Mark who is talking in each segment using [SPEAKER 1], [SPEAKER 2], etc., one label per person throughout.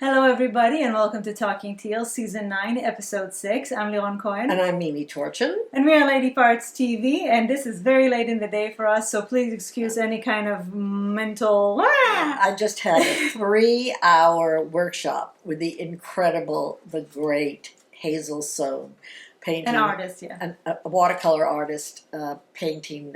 [SPEAKER 1] Hello, everybody, and welcome to Talking Teal, Season 9, Episode 6. I'm Leon Cohen.
[SPEAKER 2] And I'm Mimi Torchin.
[SPEAKER 1] And we are Lady Parts TV, and this is very late in the day for us, so please excuse any kind of mental...
[SPEAKER 2] I just had a 3-hour workshop with the incredible, the great Hazel Sohn. Painting,
[SPEAKER 1] An artist, yeah.
[SPEAKER 2] A watercolor artist painting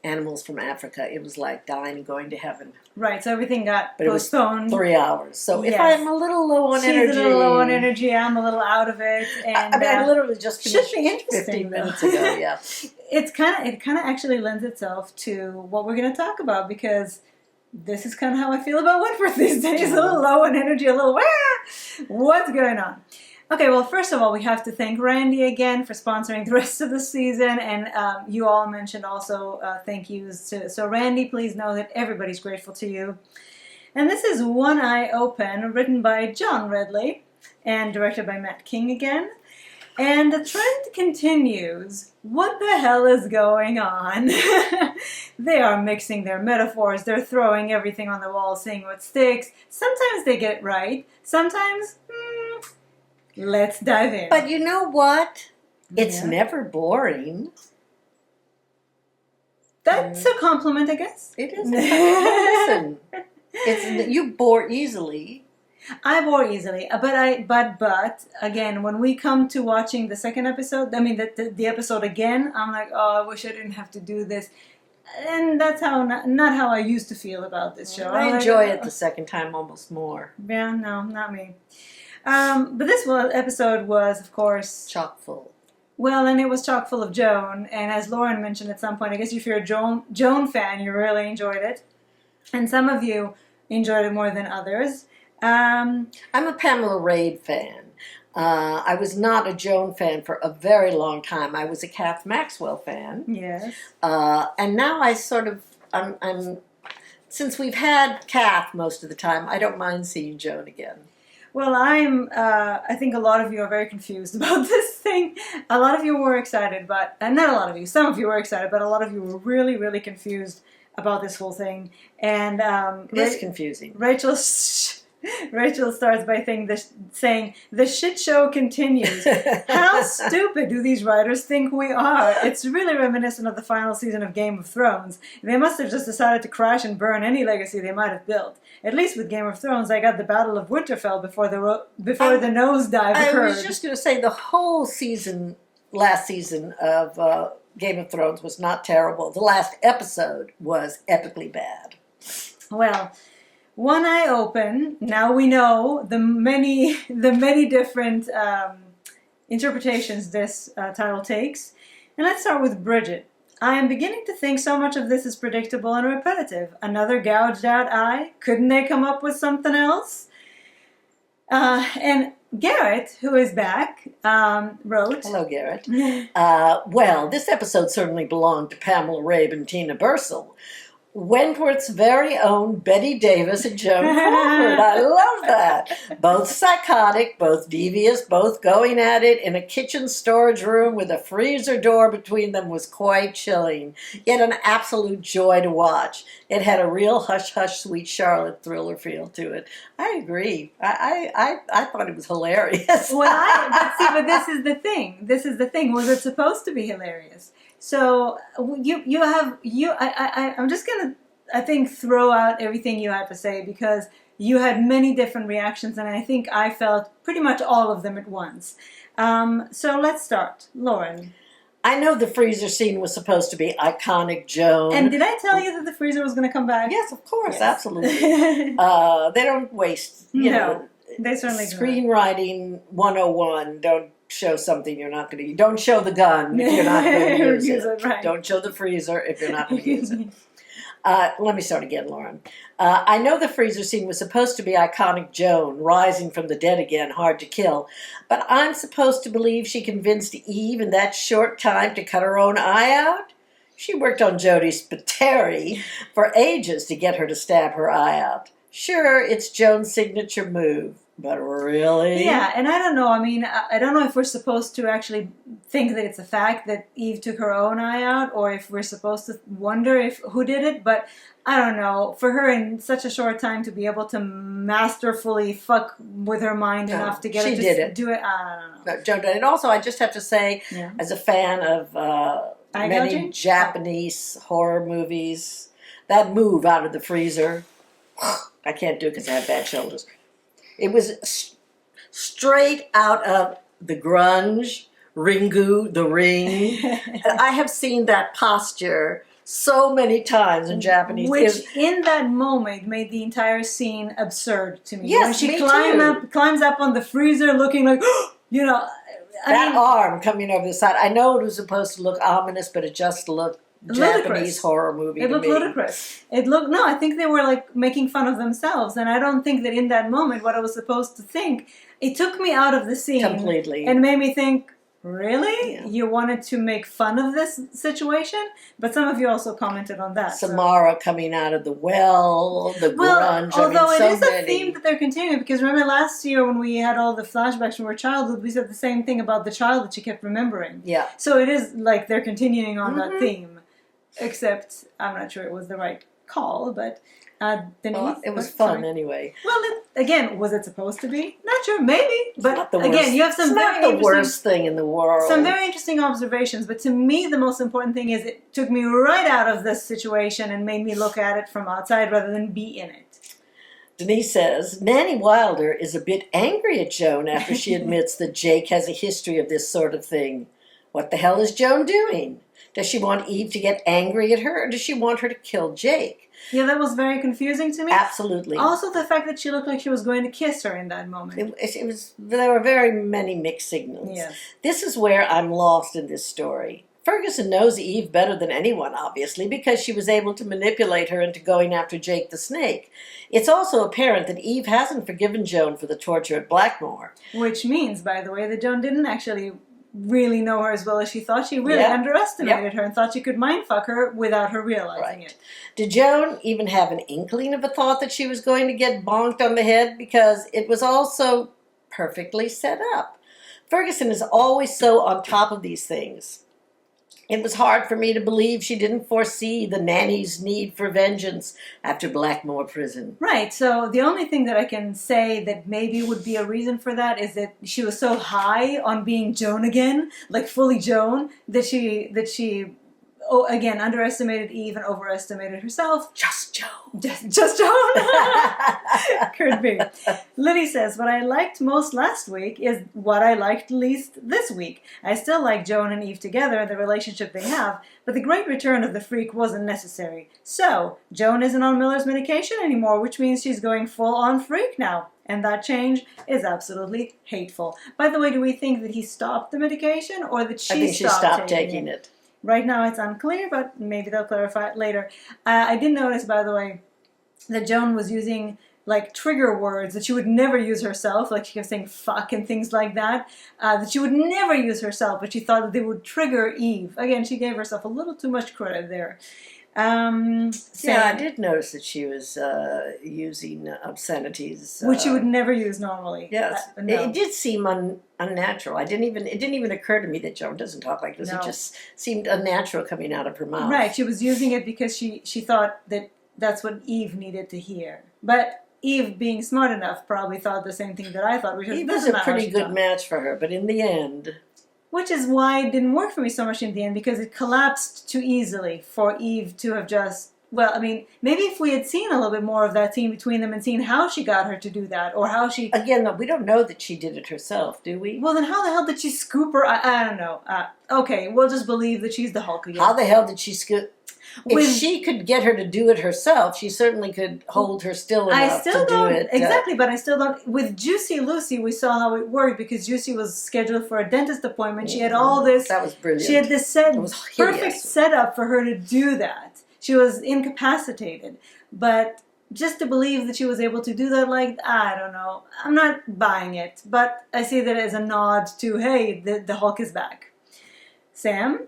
[SPEAKER 2] animals from Africa. It was like dying and going to heaven.
[SPEAKER 1] Right, so everything got
[SPEAKER 2] But
[SPEAKER 1] postponed.
[SPEAKER 2] it was 3 hours. So
[SPEAKER 1] Yes.
[SPEAKER 2] if I'm a little low on energy...
[SPEAKER 1] She's a little low on energy, I'm a little out of it. And,
[SPEAKER 2] I literally just finished
[SPEAKER 1] should be interesting,
[SPEAKER 2] 15 minutes ago, yeah.
[SPEAKER 1] It kind of actually lends itself to what we're going to talk about, because this is kind of how I feel about Wentworth these days. A little low on energy, a little, what's going on? Okay, well, first of all, we have to thank Randy again for sponsoring the rest of the season, and you all mentioned also thank yous. So Randy, please know that everybody's grateful to you. And this is One Eye Open, written by John Redley and directed by Matt King again. And the trend continues. What the hell is going on? They are mixing their metaphors. They're throwing everything on the wall, seeing what sticks. Sometimes they get it right. Sometimes, let's dive in.
[SPEAKER 2] But you know what? It's
[SPEAKER 1] Yeah.
[SPEAKER 2] never boring.
[SPEAKER 1] That's a compliment, I guess.
[SPEAKER 2] It is. Listen, you bore easily.
[SPEAKER 1] I bore easily, but again, when we come to watching the second episode, I mean the episode again, I'm like, oh, I wish I didn't have to do this, and that's how not how I used to feel about this show.
[SPEAKER 2] I enjoy it the second time almost more.
[SPEAKER 1] Yeah, no, not me. But this episode was, of course,
[SPEAKER 2] Chock full.
[SPEAKER 1] Well, and it was chock full of Joan, and as Lauren mentioned at some point, I guess if you're a Joan fan, you really enjoyed it, and some of you enjoyed it more than others.
[SPEAKER 2] I'm a Pamela Rabe fan. I was not a Joan fan for a very long time. I was a Kath Maxwell fan.
[SPEAKER 1] Yes.
[SPEAKER 2] And now I sort of, since we've had Kath most of the time, I don't mind seeing Joan again.
[SPEAKER 1] Well, I think a lot of you are very confused about this thing. A lot of you were excited, but, and not a lot of you, some of you were excited, but a lot of you were really, really confused about this whole thing. And
[SPEAKER 2] It's confusing.
[SPEAKER 1] Rachel starts by saying, the shit show continues. How stupid do these writers think we are? It's really reminiscent of the final season of Game of Thrones. They must have just decided to crash and burn any legacy they might have built. At least with Game of Thrones, I got the Battle of Winterfell before the nosedive occurred.
[SPEAKER 2] I was just going to say, the whole season, last season of Game of Thrones was not terrible. The last episode was epically bad.
[SPEAKER 1] Well, One Eye Open. Now we know the many different interpretations this title takes. And let's start with Bridget. I am beginning to think so much of this is predictable and repetitive. Another gouged out eye? Couldn't they come up with something else? And Garrett, who is back, wrote...
[SPEAKER 2] Hello, Garrett. Well, this episode certainly belonged to Pamela Rabe and Tina Bursell. Wentworth's very own Betty Davis and Joan Crawford. I love that. Both psychotic, both devious, both going at it in a kitchen storage room with a freezer door between them was quite chilling, yet an absolute joy to watch. It had a real hush-hush Sweet Charlotte thriller feel to it. I agree. I thought it was hilarious.
[SPEAKER 1] But this is the thing. This is the thing. Was it supposed to be hilarious? So I'm just gonna, I think, throw out everything you had to say, because you had many different reactions, and I think I felt pretty much all of them at once. So let's start, Lauren.
[SPEAKER 2] I know the freezer scene was supposed to be iconic Joan.
[SPEAKER 1] And did I tell you that the freezer was going to come back?
[SPEAKER 2] Yes, of course,
[SPEAKER 1] Yes.
[SPEAKER 2] Absolutely. They don't waste. You know,
[SPEAKER 1] they certainly don't.
[SPEAKER 2] Screenwriting 101. Don't show something you're not going to use. Don't show the gun if you're not going to use it.
[SPEAKER 1] Right.
[SPEAKER 2] Don't show the freezer if you're not going to use it. Let me start again, Lauren. I know the freezer scene was supposed to be iconic Joan, rising from the dead again, hard to kill, but I'm supposed to believe she convinced Eve in that short time to cut her own eye out? She worked on Jodie Spiteri for ages to get her to stab her eye out. Sure, it's Joan's signature move, But really?
[SPEAKER 1] Yeah, and I don't know. I mean, I don't know if we're supposed to actually think that it's a fact that Eve took her own eye out, or if we're supposed to wonder if who did it. But I don't know. For her in such a short time to be able to masterfully fuck with her mind enough to get
[SPEAKER 2] she
[SPEAKER 1] her
[SPEAKER 2] did
[SPEAKER 1] to
[SPEAKER 2] it.
[SPEAKER 1] do it, I don't know.
[SPEAKER 2] No, Joan did it. And also, I just have to say,
[SPEAKER 1] Yeah.
[SPEAKER 2] as a fan of
[SPEAKER 1] Eye
[SPEAKER 2] many
[SPEAKER 1] gouging?
[SPEAKER 2] Japanese horror movies, that move out of the freezer, I can't do it because I have bad shoulders. It was straight out of the grunge, Ringu, The Ring. And I have seen that posture so many times in Japanese.
[SPEAKER 1] Which, in that moment, made the entire scene absurd to me.
[SPEAKER 2] Yes,
[SPEAKER 1] when she
[SPEAKER 2] me too.
[SPEAKER 1] climbs up on the freezer looking like, you know,
[SPEAKER 2] That arm coming over the side. I know it was supposed to look ominous, but it just looked
[SPEAKER 1] ludicrous.
[SPEAKER 2] Japanese horror movie
[SPEAKER 1] It
[SPEAKER 2] to
[SPEAKER 1] looked
[SPEAKER 2] me.
[SPEAKER 1] ludicrous. No, I think they were like making fun of themselves, and I don't think that in that moment what I was supposed to think, it took me out of the scene
[SPEAKER 2] Completely.
[SPEAKER 1] and made me think, really?
[SPEAKER 2] Yeah.
[SPEAKER 1] You wanted to make fun of this situation? But some of you also commented on that.
[SPEAKER 2] Samara coming out of the well, the grunge.
[SPEAKER 1] Although
[SPEAKER 2] I mean,
[SPEAKER 1] it is
[SPEAKER 2] so
[SPEAKER 1] a
[SPEAKER 2] many.
[SPEAKER 1] theme that they're continuing, because remember last year when we had all the flashbacks from her childhood, we said the same thing about the child that she kept remembering.
[SPEAKER 2] Yeah.
[SPEAKER 1] So it is like they're continuing on that theme, except I'm not sure it was the right call, but Denise.
[SPEAKER 2] Well, it was
[SPEAKER 1] what?
[SPEAKER 2] fun
[SPEAKER 1] Sorry.
[SPEAKER 2] anyway.
[SPEAKER 1] Well, again, was it supposed to be? Not sure, maybe.
[SPEAKER 2] It's
[SPEAKER 1] But
[SPEAKER 2] not the
[SPEAKER 1] again,
[SPEAKER 2] worst.
[SPEAKER 1] you have some
[SPEAKER 2] It's
[SPEAKER 1] very
[SPEAKER 2] not the
[SPEAKER 1] interesting,
[SPEAKER 2] worst thing in the world.
[SPEAKER 1] some very interesting observations. But to me, the most important thing is it took me right out of this situation and made me look at it from outside rather than be in it.
[SPEAKER 2] Denise says, Nanny Wilder is a bit angry at Joan after she admits that Jake has a history of this sort of thing. What the hell is Joan doing? Does she want Eve to get angry at her, or does she want her to kill Jake?
[SPEAKER 1] Yeah, that was very confusing to me.
[SPEAKER 2] Absolutely.
[SPEAKER 1] Also, the fact that she looked like she was going to kiss her in that moment.
[SPEAKER 2] It was. There were very many mixed signals.
[SPEAKER 1] Yes.
[SPEAKER 2] This is where I'm lost in this story. Ferguson knows Eve better than anyone, obviously, because she was able to manipulate her into going after Jake the Snake. It's also apparent that Eve hasn't forgiven Joan for the torture at Blackmore.
[SPEAKER 1] Which means, by the way, that Joan didn't actually really know her as well as she thought. She really underestimated her and thought she could mindfuck her without her realizing it.
[SPEAKER 2] Did Joan even have an inkling of a thought that she was going to get bonked on the head? Because it was also perfectly set up. Ferguson is always so on top of these things. It was hard for me to believe she didn't foresee the nanny's need for vengeance after Blackmore prison.
[SPEAKER 1] Right, so the only thing that I can say that maybe would be a reason for that is that she was so high on being Joan again, like fully Joan, that she again, underestimated Eve and overestimated herself.
[SPEAKER 2] Just Joan.
[SPEAKER 1] Just Joan. Could be. Lily says, what I liked most last week is what I liked least this week. I still like Joan and Eve together, the relationship they have, but the great return of the freak wasn't necessary. So, Joan isn't on Miller's medication anymore, which means she's going full-on freak now. And that change is absolutely hateful. By the way, do we think that he stopped the medication or that she
[SPEAKER 2] stopped taking it?
[SPEAKER 1] Right now it's unclear, but maybe they'll clarify it later. I did notice, by the way, that Joan was using like trigger words that she would never use herself, like she kept saying fuck and things like that, that she would never use herself, but she thought that they would trigger Eve. Again, she gave herself a little too much credit there.
[SPEAKER 2] I did notice that she was using obscenities,
[SPEAKER 1] which she would never use normally.
[SPEAKER 2] Yes,
[SPEAKER 1] No.
[SPEAKER 2] It did seem unnatural. It didn't even occur to me that Joan doesn't talk like this.
[SPEAKER 1] No.
[SPEAKER 2] It just seemed unnatural coming out of her mouth.
[SPEAKER 1] Right, she was using it because she thought that that's what Eve needed to hear. But Eve, being smart enough, probably thought the same thing that I thought. Which
[SPEAKER 2] Eve was a pretty good match for her, but in the end...
[SPEAKER 1] Which is why it didn't work for me so much in the end, because it collapsed too easily for Eve to have just... Well, I mean, maybe if we had seen a little bit more of that scene between them and seen how she got her to do that, or how she...
[SPEAKER 2] Again, though, we don't know that she did it herself, do we?
[SPEAKER 1] Well, then how the hell did she scoop her? I don't know. Okay, we'll just believe that she's the Hulk again.
[SPEAKER 2] How the hell did she scoop... If she could get her to do it herself, she certainly could hold her still enough to do it.
[SPEAKER 1] Exactly, but I still don't. With Juicy Lucy, we saw how it worked because Juicy was scheduled for a dentist appointment. She had all this.
[SPEAKER 2] That was brilliant.
[SPEAKER 1] She had this perfect setup for her to do that. She was incapacitated, but just to believe that she was able to do that, like, I don't know. I'm not buying it, but I see that as a nod to, hey, the Hulk is back. Sam?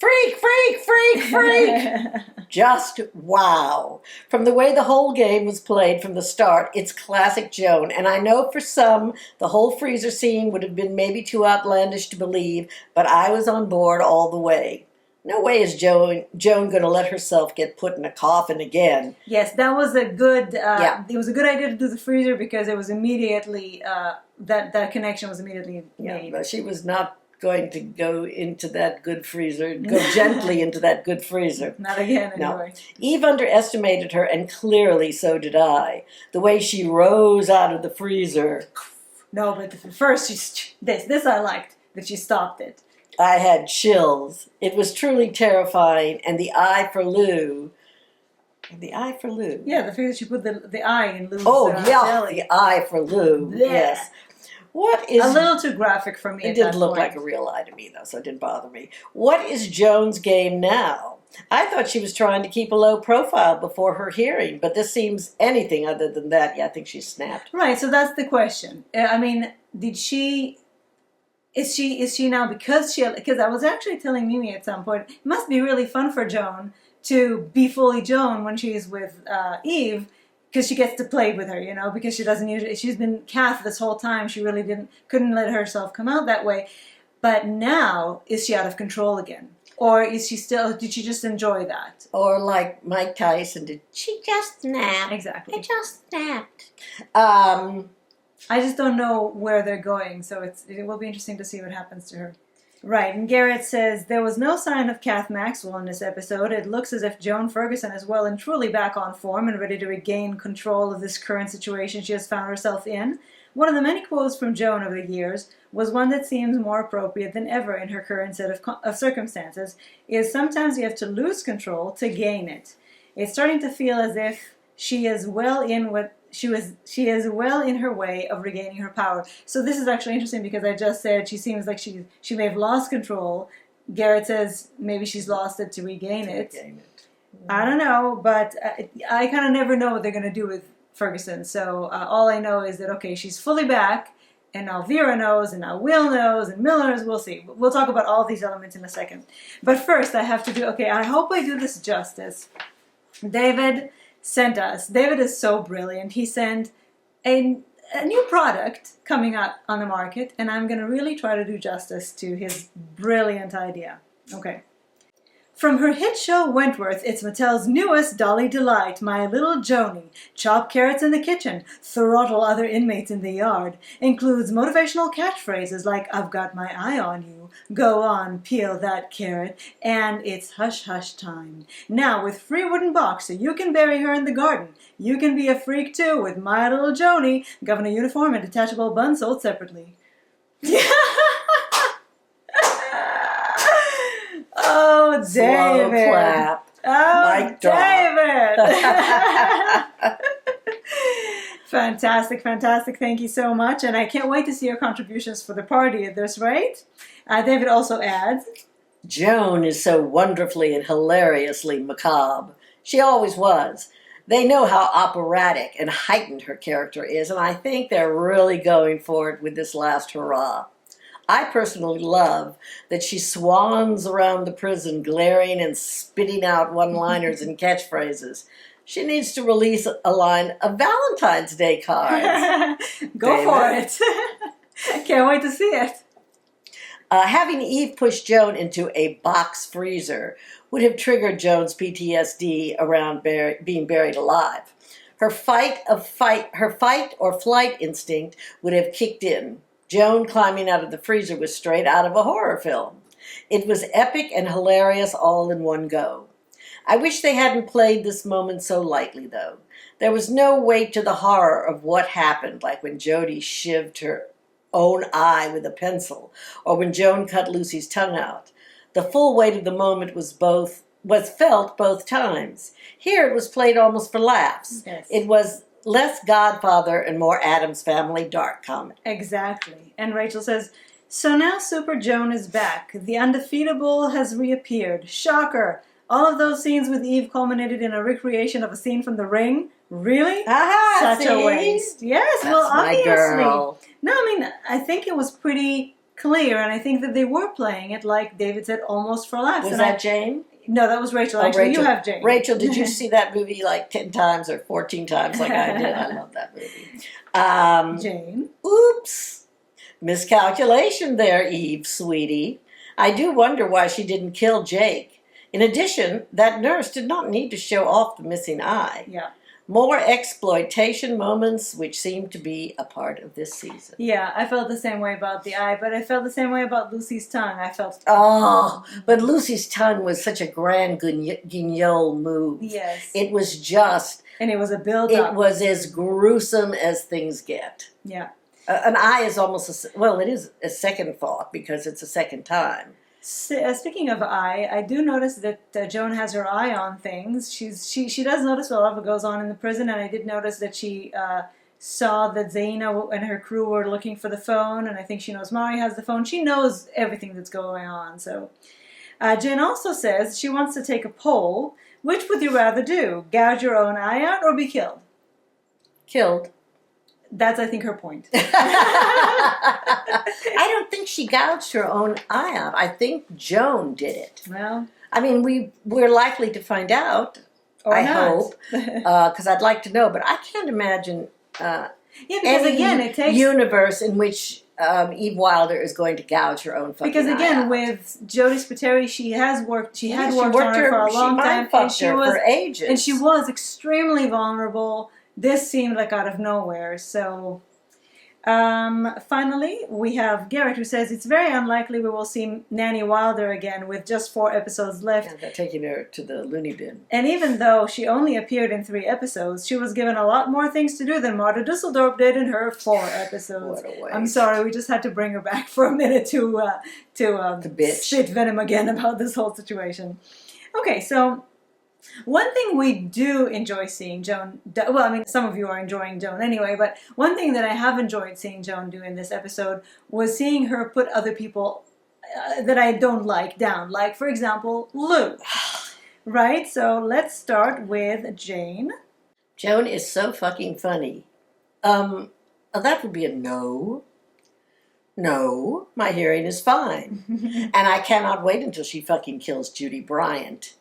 [SPEAKER 2] Freak, freak, freak, freak! Just wow. From the way the whole game was played from the start, it's classic Joan. And I know for some, the whole freezer scene would have been maybe too outlandish to believe, but I was on board all the way. No way is Joan going to let herself get put in a coffin again.
[SPEAKER 1] Yes, that was a good.
[SPEAKER 2] Yeah.
[SPEAKER 1] It was a good idea to do the freezer because it was immediately that connection was immediately
[SPEAKER 2] Yeah,
[SPEAKER 1] made.
[SPEAKER 2] but she was not going to go into that good freezer, go gently into that good freezer.
[SPEAKER 1] Not again,
[SPEAKER 2] No.
[SPEAKER 1] anyway.
[SPEAKER 2] Eve underestimated her, and clearly so did I. The way she rose out of the freezer.
[SPEAKER 1] No, but first this I liked that she stopped it.
[SPEAKER 2] I had chills. It was truly terrifying, and the eye for Lou. The eye for Lou.
[SPEAKER 1] Yeah, the fact that she put the eye in Lou's
[SPEAKER 2] Yeah,
[SPEAKER 1] jelly.
[SPEAKER 2] the eye for Lou.
[SPEAKER 1] Yeah.
[SPEAKER 2] Yes. What is
[SPEAKER 1] A little too graphic for me.
[SPEAKER 2] It
[SPEAKER 1] at
[SPEAKER 2] didn't
[SPEAKER 1] that
[SPEAKER 2] look
[SPEAKER 1] point.
[SPEAKER 2] like a real eye to me, though, so it didn't bother me. What is Joan's game now? I thought she was trying to keep a low profile before her hearing, but this seems anything other than that. Yeah, I think she snapped.
[SPEAKER 1] Right, so that's the question. I mean, is she now because I was actually telling Mimi at some point, it must be really fun for Joan to be fully Joan when she's with Eve, because she gets to play with her, because she doesn't usually, she's been Kath this whole time, she really couldn't let herself come out that way. But now, is she out of control again? Or did she just enjoy that?
[SPEAKER 2] Or like Mike Tyson did, she just snapped.
[SPEAKER 1] Exactly.
[SPEAKER 2] I just snapped.
[SPEAKER 1] I just don't know where they're going, so it will be interesting to see what happens to her. Right, and Garrett says, there was no sign of Kath Maxwell in this episode. It looks as if Joan Ferguson is well and truly back on form and ready to regain control of this current situation she has found herself in. One of the many quotes from Joan over the years was one that seems more appropriate than ever in her current set of circumstances, is sometimes you have to lose control to gain it. It's starting to feel as if she is well in her way of regaining her power. So this is actually interesting because I just said she seems like she may have lost control. Garrett says maybe she's lost it to regain it. I don't know, but I kind of never know what they're going to do with Ferguson. So all I know is that, okay, she's fully back, and now Vera knows, and now Will knows, and Miller knows. We'll see. We'll talk about all these elements in a second. But first I have to do, I hope I do this justice. David is so brilliant. He sent a new product coming out on the market, and I'm going to really try to do justice to his brilliant idea. Okay. From her hit show Wentworth, it's Mattel's newest Dolly Delight, My Little Joni. Chop carrots in the kitchen, throttle other inmates in the yard. Includes motivational catchphrases like, I've got my eye on you, go on, peel that carrot, and it's hush hush time. Now with free wooden box so you can bury her in the garden. You can be a freak too with My Little Joni, governor uniform and detachable bun sold separately. Oh, David.
[SPEAKER 2] Slow clap.
[SPEAKER 1] Oh,
[SPEAKER 2] Mic drop.
[SPEAKER 1] David. Fantastic, fantastic. Thank you so much. And I can't wait to see your contributions for the party at this rate. David also adds,
[SPEAKER 2] Joan is so wonderfully and hilariously macabre. She always was. They know how operatic and heightened her character is, and I think they're really going for it with this last hurrah. I personally love that she swans around the prison, glaring and spitting out one-liners and catchphrases. She needs to release a line of Valentine's Day cards.
[SPEAKER 1] Go for it. Can't wait to see it.
[SPEAKER 2] Having Eve push Joan into a box freezer would have triggered Joan's PTSD around being buried alive. Her fight or flight instinct would have kicked in. Joan climbing out of the freezer was straight out of a horror film. It was epic and hilarious all in one go. I wish they hadn't played this moment so lightly, though. There was no weight to the horror of what happened, like when Jody shivved her own eye with a pencil, or when Joan cut Lucy's tongue out. The full weight of the moment was felt both times. Here it was played almost for laughs.
[SPEAKER 1] Yes.
[SPEAKER 2] It was less Godfather and more Addams Family dark comedy.
[SPEAKER 1] Exactly. And Rachel says, so now Super Joan is back. The undefeatable has reappeared. Shocker. All of those scenes with Eve culminated in a recreation of a scene from The Ring. Really? Such a waste. Yes,
[SPEAKER 2] That's
[SPEAKER 1] well,
[SPEAKER 2] my
[SPEAKER 1] obviously.
[SPEAKER 2] girl.
[SPEAKER 1] No, I mean, I think it was pretty clear, and I think that they were playing it, like David said, almost for laughs.
[SPEAKER 2] Was
[SPEAKER 1] And
[SPEAKER 2] that Jane?
[SPEAKER 1] No, that was Rachel.
[SPEAKER 2] Oh,
[SPEAKER 1] Actually,
[SPEAKER 2] Rachel.
[SPEAKER 1] you have Jane.
[SPEAKER 2] Rachel, did you see that movie like 10 times or 14 times like I did? I love that movie.
[SPEAKER 1] Jane.
[SPEAKER 2] Oops. Miscalculation there, Eve, sweetie. I do wonder why she didn't kill Jake. In addition, that nurse did not need to show off the missing eye.
[SPEAKER 1] Yeah.
[SPEAKER 2] More exploitation moments, which seem to be a part of this season.
[SPEAKER 1] Yeah, I felt the same way about the eye, but I felt the same way about Lucy's tongue. I felt...
[SPEAKER 2] Oh, but Lucy's tongue was such a grand guignol move.
[SPEAKER 1] Yes.
[SPEAKER 2] It was just...
[SPEAKER 1] And it was a build-up.
[SPEAKER 2] It was as gruesome as things get.
[SPEAKER 1] Yeah.
[SPEAKER 2] An eye is almost, it is a second thought because it's a second time.
[SPEAKER 1] Speaking of eye, I do notice that Joan has her eye on things. She does notice what ever goes on in the prison, and I did notice that she saw that Zaina and her crew were looking for the phone, and I think she knows Mari has the phone. She knows everything that's going on. So Jen also says she wants to take a poll. Which would you rather do? Gouge your own eye out or be killed?
[SPEAKER 2] Killed.
[SPEAKER 1] That's, I think, her point.
[SPEAKER 2] I don't think she gouged her own eye out. I think Joan did it.
[SPEAKER 1] Well,
[SPEAKER 2] I mean, we're likely to find out.
[SPEAKER 1] or
[SPEAKER 2] I
[SPEAKER 1] not.
[SPEAKER 2] hope, because I'd like to know. But I can't imagine
[SPEAKER 1] Yeah, because
[SPEAKER 2] any
[SPEAKER 1] again, it takes...
[SPEAKER 2] universe in which Eve Wilder is going to gouge her own fucking
[SPEAKER 1] Because
[SPEAKER 2] eye
[SPEAKER 1] again,
[SPEAKER 2] out.
[SPEAKER 1] with Jodie Spiteri, she had worked on her for a
[SPEAKER 2] she
[SPEAKER 1] long time,
[SPEAKER 2] mind-fucked
[SPEAKER 1] and she
[SPEAKER 2] her
[SPEAKER 1] was
[SPEAKER 2] for ages.
[SPEAKER 1] and she was extremely vulnerable. This seemed like out of nowhere. So, finally, we have Garrett, who says it's very unlikely we will see Nanny Wilder again with just 4 episodes left.
[SPEAKER 2] Yeah, they're taking her to the loony bin.
[SPEAKER 1] And even though she only appeared in 3 episodes, she was given a lot more things to do than Marta Dusseldorp did in her 4 episodes.
[SPEAKER 2] What a waste.
[SPEAKER 1] I'm sorry, we just had to bring her back for a minute to
[SPEAKER 2] bitch.
[SPEAKER 1] spit venom again about this whole situation. Okay, so one thing we do enjoy seeing Joan do, well, I mean, some of you are enjoying Joan anyway, but one thing that I have enjoyed seeing Joan do in this episode was seeing her put other people that I don't like down. Like, for example, Lou. Right? So let's start with Jane.
[SPEAKER 2] Joan is so fucking funny. That would be a no. No, my hearing is fine. And I cannot wait until she fucking kills Judy Bryant.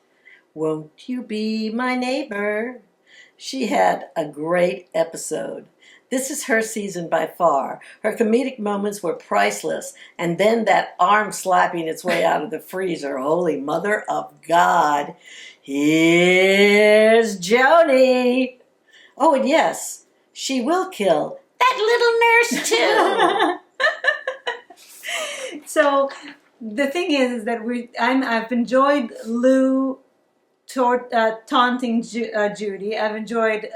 [SPEAKER 2] Won't you be my neighbor? She had a great episode. This is her season by far. Her comedic moments were priceless. And then that arm slapping its way out of the freezer. Holy mother of God. Here's Joni. Oh, and yes, she will kill that little nurse too.
[SPEAKER 1] So the thing is that I've enjoyed Lou taunting Judy. I've enjoyed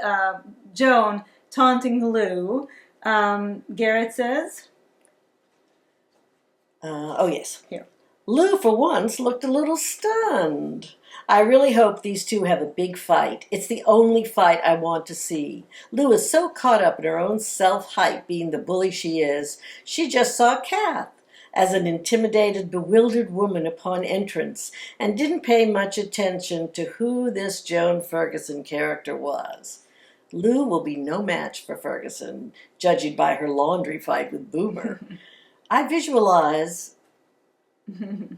[SPEAKER 1] Joan taunting Lou. Garrett says,
[SPEAKER 2] oh yes.
[SPEAKER 1] Here.
[SPEAKER 2] Lou, for once, looked a little stunned. I really hope these two have a big fight. It's the only fight I want to see. Lou is so caught up in her own self-hype being the bully she is, she just saw Kath as an intimidated, bewildered woman upon entrance and didn't pay much attention to who this Joan Ferguson character was. Lou will be no match for Ferguson, judging by her laundry fight with Boomer. I visualize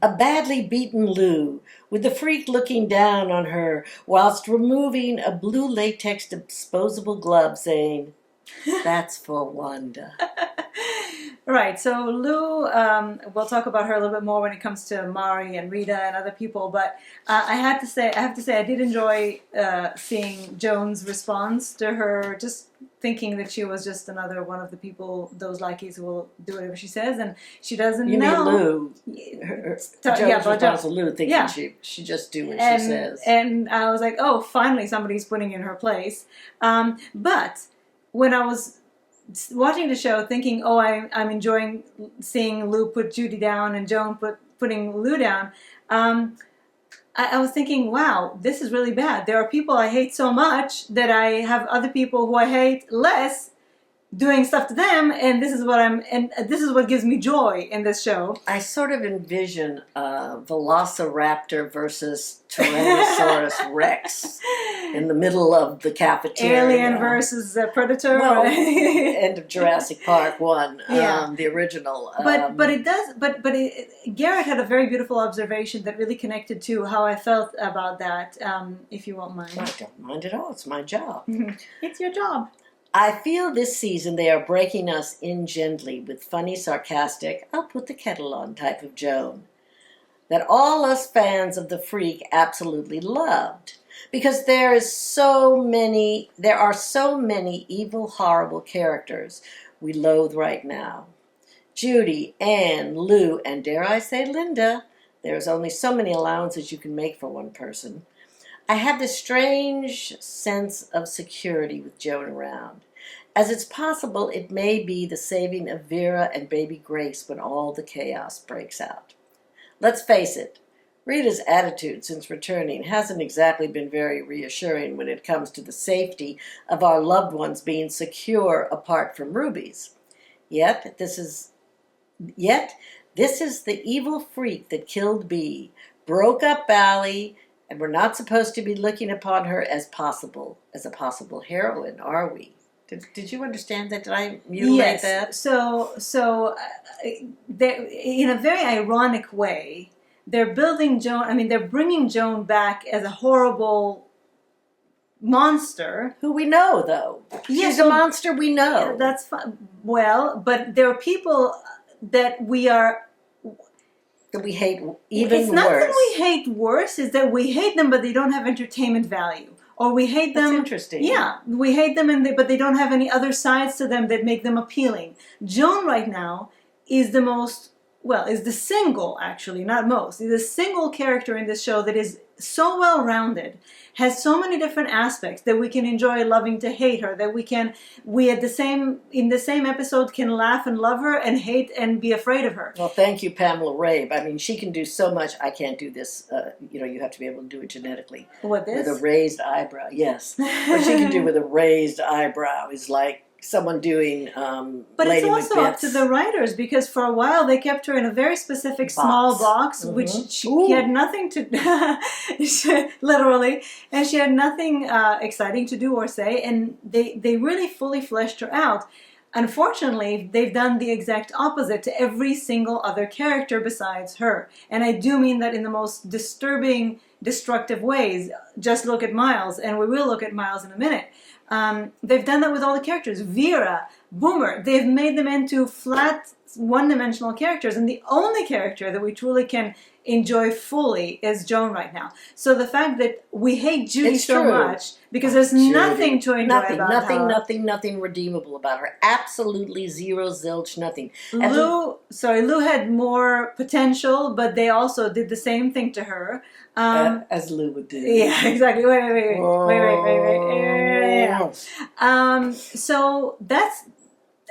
[SPEAKER 2] a badly beaten Lou, with the freak looking down on her whilst removing a blue latex disposable glove, saying, "That's for Wanda."
[SPEAKER 1] Right, so Lou, we'll talk about her a little bit more when it comes to Mari and Rita and other people, but I have to say I did enjoy seeing Joan's response to her, just thinking that she was just another one of the people, those lackeys who will do whatever she says, and she doesn't
[SPEAKER 2] You
[SPEAKER 1] know.
[SPEAKER 2] mean Lou? Joan's response to Lou, thinking she just do what she says.
[SPEAKER 1] And I was like, oh, finally somebody's putting in her place. But when I was watching the show, thinking, oh, I'm enjoying seeing Lou put Judy down and Joan putting Lou down, I was thinking, wow, this is really bad. There are people I hate so much that I have other people who I hate less, doing stuff to them, and this is what gives me joy in this show.
[SPEAKER 2] I sort of envision Velociraptor versus Tyrannosaurus Rex in the middle of the cafeteria.
[SPEAKER 1] Alien versus Predator.
[SPEAKER 2] Well, end of Jurassic Park 1, the original.
[SPEAKER 1] But Garrett had a very beautiful observation that really connected to how I felt about that, if you won't mind.
[SPEAKER 2] I don't mind at all. It's my job.
[SPEAKER 1] It's your job.
[SPEAKER 2] I feel this season they are breaking us in gently with funny, sarcastic, I'll put the kettle on type of Joan that all us fans of the Freak absolutely loved. Because there are so many evil, horrible characters we loathe right now. Judy, Anne, Lou, and dare I say Linda. There's only so many allowances you can make for one person. I have this strange sense of security with Joan around, as it's possible it may be the saving of Vera and baby Grace when all the chaos breaks out. Let's face it, Rita's attitude since returning hasn't exactly been very reassuring when it comes to the safety of our loved ones being secure apart from Ruby's. Yet this is the evil freak that killed Bea, broke up Bally, and we're not supposed to be looking upon her as a possible heroine, are we? Did you understand that? Did I mutilate that?
[SPEAKER 1] So in a very ironic way, they're building Joan. I mean, they're bringing Joan back as a horrible monster.
[SPEAKER 2] Who we know, though. She's a monster we know.
[SPEAKER 1] Yeah, that's fine. Well, but there are people that we hate even worse. It's not that we hate worse, it's that we hate them, but they don't have entertainment value. Or we hate them.
[SPEAKER 2] That's interesting.
[SPEAKER 1] Yeah, we hate them, but they don't have any other sides to them that make them appealing. Joan right now is the single, actually, not most, is the single character in this show that is so well-rounded, has so many different aspects that we can enjoy loving to hate her, that in the same episode can laugh and love her and hate and be afraid of her.
[SPEAKER 2] Well, thank you, Pamela Rabe. I mean, she can do so much. I can't do this. You have to be able to do it genetically.
[SPEAKER 1] What, this?
[SPEAKER 2] With a raised eyebrow, yes. What she can do with a raised eyebrow is like someone doing
[SPEAKER 1] but
[SPEAKER 2] Lady
[SPEAKER 1] it's also
[SPEAKER 2] Macbeth's.
[SPEAKER 1] up to the writers, because for a while they kept her in a very specific small box, which she had nothing to literally, and she had nothing exciting to do or say, and they really fully fleshed her out. Unfortunately, they've done the exact opposite to every single other character besides her, and I do mean that in the most disturbing, destructive ways. Just look at Miles, and we will look at Miles in a minute. They've done that with all the characters. Vera, Boomer, they've made them into flat, one-dimensional characters, and the only character that we truly can enjoy fully is Joan right now. So the fact that we hate Judy much because there's nothing to enjoy about her.
[SPEAKER 2] Nothing redeemable about her. Absolutely zero, zilch, nothing.
[SPEAKER 1] Lou had more potential, but they also did the same thing to her.
[SPEAKER 2] As Lou would do.
[SPEAKER 1] Yeah, exactly. Wait. So that's,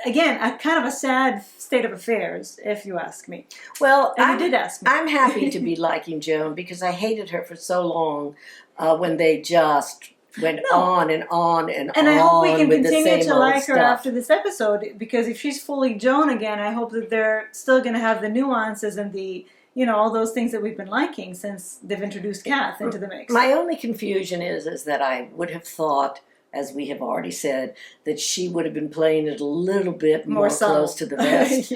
[SPEAKER 1] again, a kind of a sad state of affairs, if you ask me.
[SPEAKER 2] Well,
[SPEAKER 1] you did ask me.
[SPEAKER 2] I'm happy to be liking Joan because I hated her for so long when they just went on and on and on.
[SPEAKER 1] And I hope we can
[SPEAKER 2] with
[SPEAKER 1] continue
[SPEAKER 2] the same
[SPEAKER 1] to like her
[SPEAKER 2] stuff.
[SPEAKER 1] after this episode, because if she's fully Joan again, I hope that they're still going to have the nuances and the, all those things that we've been liking since they've introduced Kath into the mix.
[SPEAKER 2] My only confusion is that I would have thought, as we have already said, that she would have been playing it a little bit more close to the vest,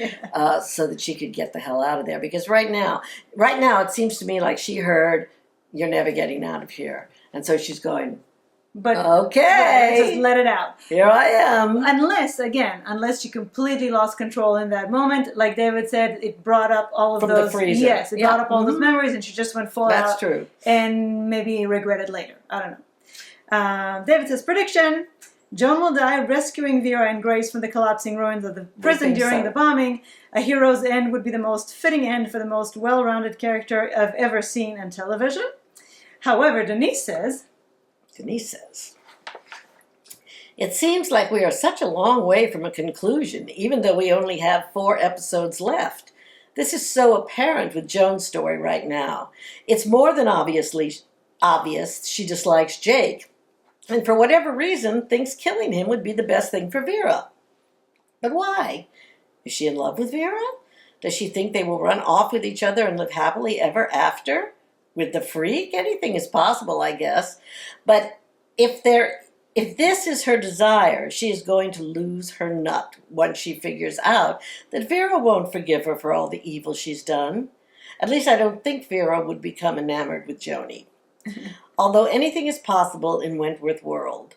[SPEAKER 2] so that she could get the hell out of there. Because right now it seems to me like she heard, "You're never getting out of here," and so she's going, okay,
[SPEAKER 1] just let it out.
[SPEAKER 2] Here I am.
[SPEAKER 1] Unless she completely lost control in that moment, like David said, it brought up all of
[SPEAKER 2] From
[SPEAKER 1] those.
[SPEAKER 2] the freezer.
[SPEAKER 1] Yes, it brought up all those memories, and she just went full out.
[SPEAKER 2] That's true.
[SPEAKER 1] And maybe regret it later. I don't know. David says, prediction: Joan will die rescuing Vera and Grace from the collapsing ruins of the prison during the bombing. A hero's end would be the most fitting end for the most well-rounded character I've ever seen on television. However, Denise says, it seems like we are such a long way from a conclusion, even though we only have 4 episodes left. This is so apparent with Joan's story right now. It's more than obvious she dislikes Jake, and for whatever reason thinks killing him would be the best thing for Vera.
[SPEAKER 2] But why? Is she in love with Vera? Does she think they will run off with each other and live happily ever after? With the freak? Anything is possible, I guess. But if this is her desire, she is going to lose her nut once she figures out that Vera won't forgive her for all the evil she's done. At least I don't think Vera would become enamored with Joni. Although anything is possible in Wentworth world.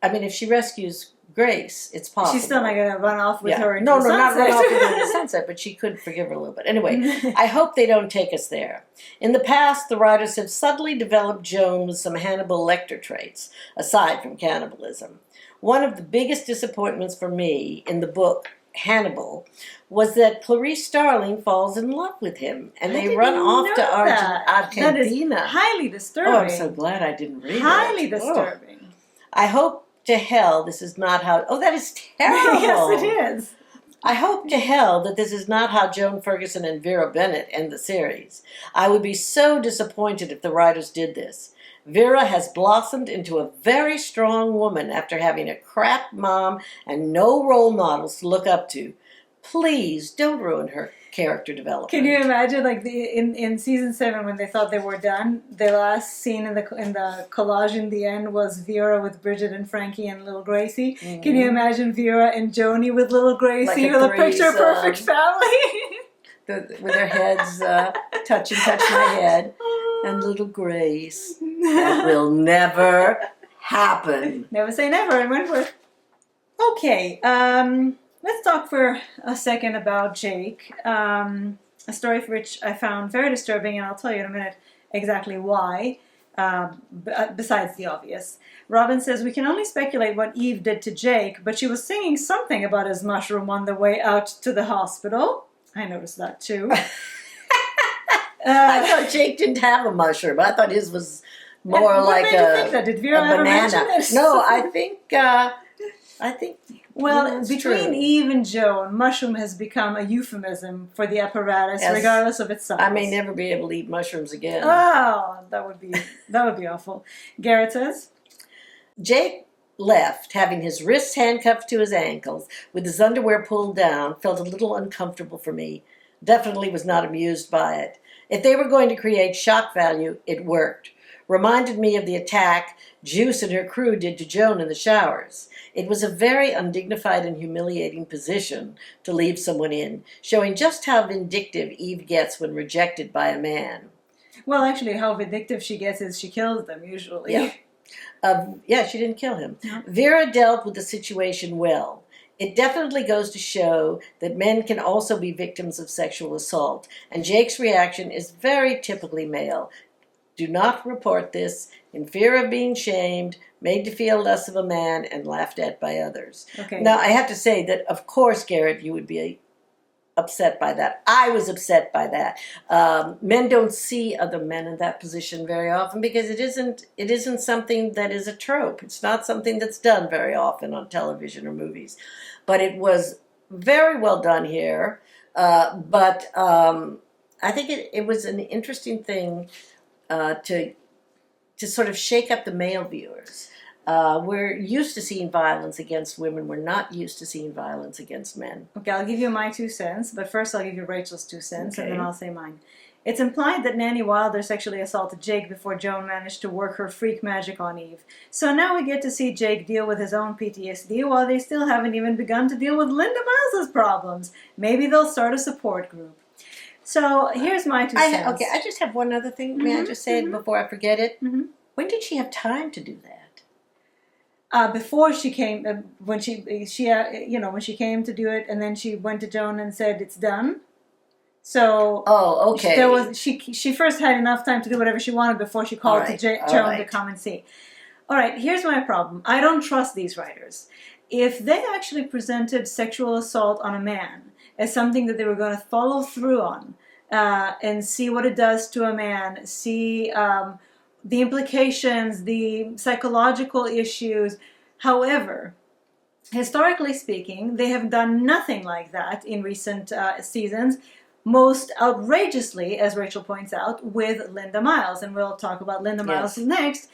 [SPEAKER 2] I mean, if she rescues Grace, it's possible.
[SPEAKER 1] She's still not going to run off with her into
[SPEAKER 2] No,
[SPEAKER 1] the
[SPEAKER 2] not
[SPEAKER 1] sunset.
[SPEAKER 2] run off with her into the sunset, but she could forgive her a little bit. Anyway, I hope they don't take us there. In the past, the writers have subtly developed Joan with some Hannibal Lecter traits, aside from cannibalism. One of the biggest disappointments for me in the book Hannibal was that Clarice Starling falls in love with him, and they run off to Argentina.
[SPEAKER 1] That is highly disturbing.
[SPEAKER 2] Oh, I'm so glad I didn't read it.
[SPEAKER 1] Highly disturbing.
[SPEAKER 2] I hope to hell this is not how... Oh, that is terrible.
[SPEAKER 1] Yes, it is.
[SPEAKER 2] I hope to hell that this is not how Joan Ferguson and Vera Bennett end the series. I would be so disappointed if the writers did this. Vera has blossomed into a very strong woman after having a crap mom and no role models to look up to. Please don't ruin her character development.
[SPEAKER 1] Can you imagine, like in season 7 when they thought they were done, the last scene in the collage in the end was Vera with Bridget and Frankie and little Gracie. Mm-hmm. Can you imagine Vera and Joni with little Gracie with a picture perfect family?
[SPEAKER 2] With their heads touch my head, and little Grace. That will never happen.
[SPEAKER 1] Never say never in Wentworth. Okay, let's talk for a second about Jake. A story for which I found very disturbing, and I'll tell you in a minute exactly why, besides the obvious. Robin says, we can only speculate what Eve did to Jake, but she was singing something about his mushroom on the way out to the hospital. I noticed that too.
[SPEAKER 2] I thought Jake didn't have a mushroom. I thought his was more like
[SPEAKER 1] Did Vera ever mention it?
[SPEAKER 2] No, I think
[SPEAKER 1] well, between
[SPEAKER 2] true.
[SPEAKER 1] Eve and Joan, mushroom has become a euphemism for the apparatus, yes, regardless of its size.
[SPEAKER 2] I may never be able to eat mushrooms again.
[SPEAKER 1] Oh, that would be awful. Garrett says,
[SPEAKER 2] Jake left, having his wrists handcuffed to his ankles, with his underwear pulled down, felt a little uncomfortable for me. Definitely was not amused by it. If they were going to create shock value, it worked. Reminded me of the attack Juice and her crew did to Joan in the showers. It was a very undignified and humiliating position to leave someone in, showing just how vindictive Eve gets when rejected by a man.
[SPEAKER 1] Well, actually, how vindictive she gets is she kills them, usually.
[SPEAKER 2] Yeah, she didn't kill him.
[SPEAKER 1] No.
[SPEAKER 2] Vera dealt with the situation well. It definitely goes to show that men can also be victims of sexual assault, and Jake's reaction is very typically male. Do not report this, in fear of being shamed, made to feel less of a man, and laughed at by others.
[SPEAKER 1] Okay.
[SPEAKER 2] Now, I have to say that, of course, Garrett, you would be upset by that. I was upset by that. Men don't see other men in that position very often because it isn't something that is a trope. It's not something that's done very often on television or movies. But it was very well done here. But I think it was an interesting thing to sort of shake up the male viewers. We're used to seeing violence against women. We're not used to seeing violence against men.
[SPEAKER 1] Okay, I'll give you my 2 cents, but first I'll give you Rachel's 2 cents,
[SPEAKER 2] Okay.
[SPEAKER 1] and then I'll say mine. It's implied that Nanny Wilder sexually assaulted Jake before Joan managed to work her freak magic on Eve. So now we get to see Jake deal with his own PTSD while they still haven't even begun to deal with Linda Miles's problems. Maybe they'll start a support group. So here's my 2 cents.
[SPEAKER 2] Okay, I just have one other thing. May I just say it before I forget it?
[SPEAKER 1] Mm-hmm.
[SPEAKER 2] When did she have time to do that?
[SPEAKER 1] Before she came, when she when she came to do it, and then she went to Joan and said it's done. So
[SPEAKER 2] okay.
[SPEAKER 1] She first had enough time to do whatever she wanted before she called to Joan to come and see. All right, here's my problem. I don't trust these writers. If they actually presented sexual assault on a man as something that they were going to follow through on and see what it does to a man, see the implications, the psychological issues. However, historically speaking, they have done nothing like that in recent seasons, most outrageously, as Rachel points out, with Linda Miles. And we'll talk about Linda Miles next,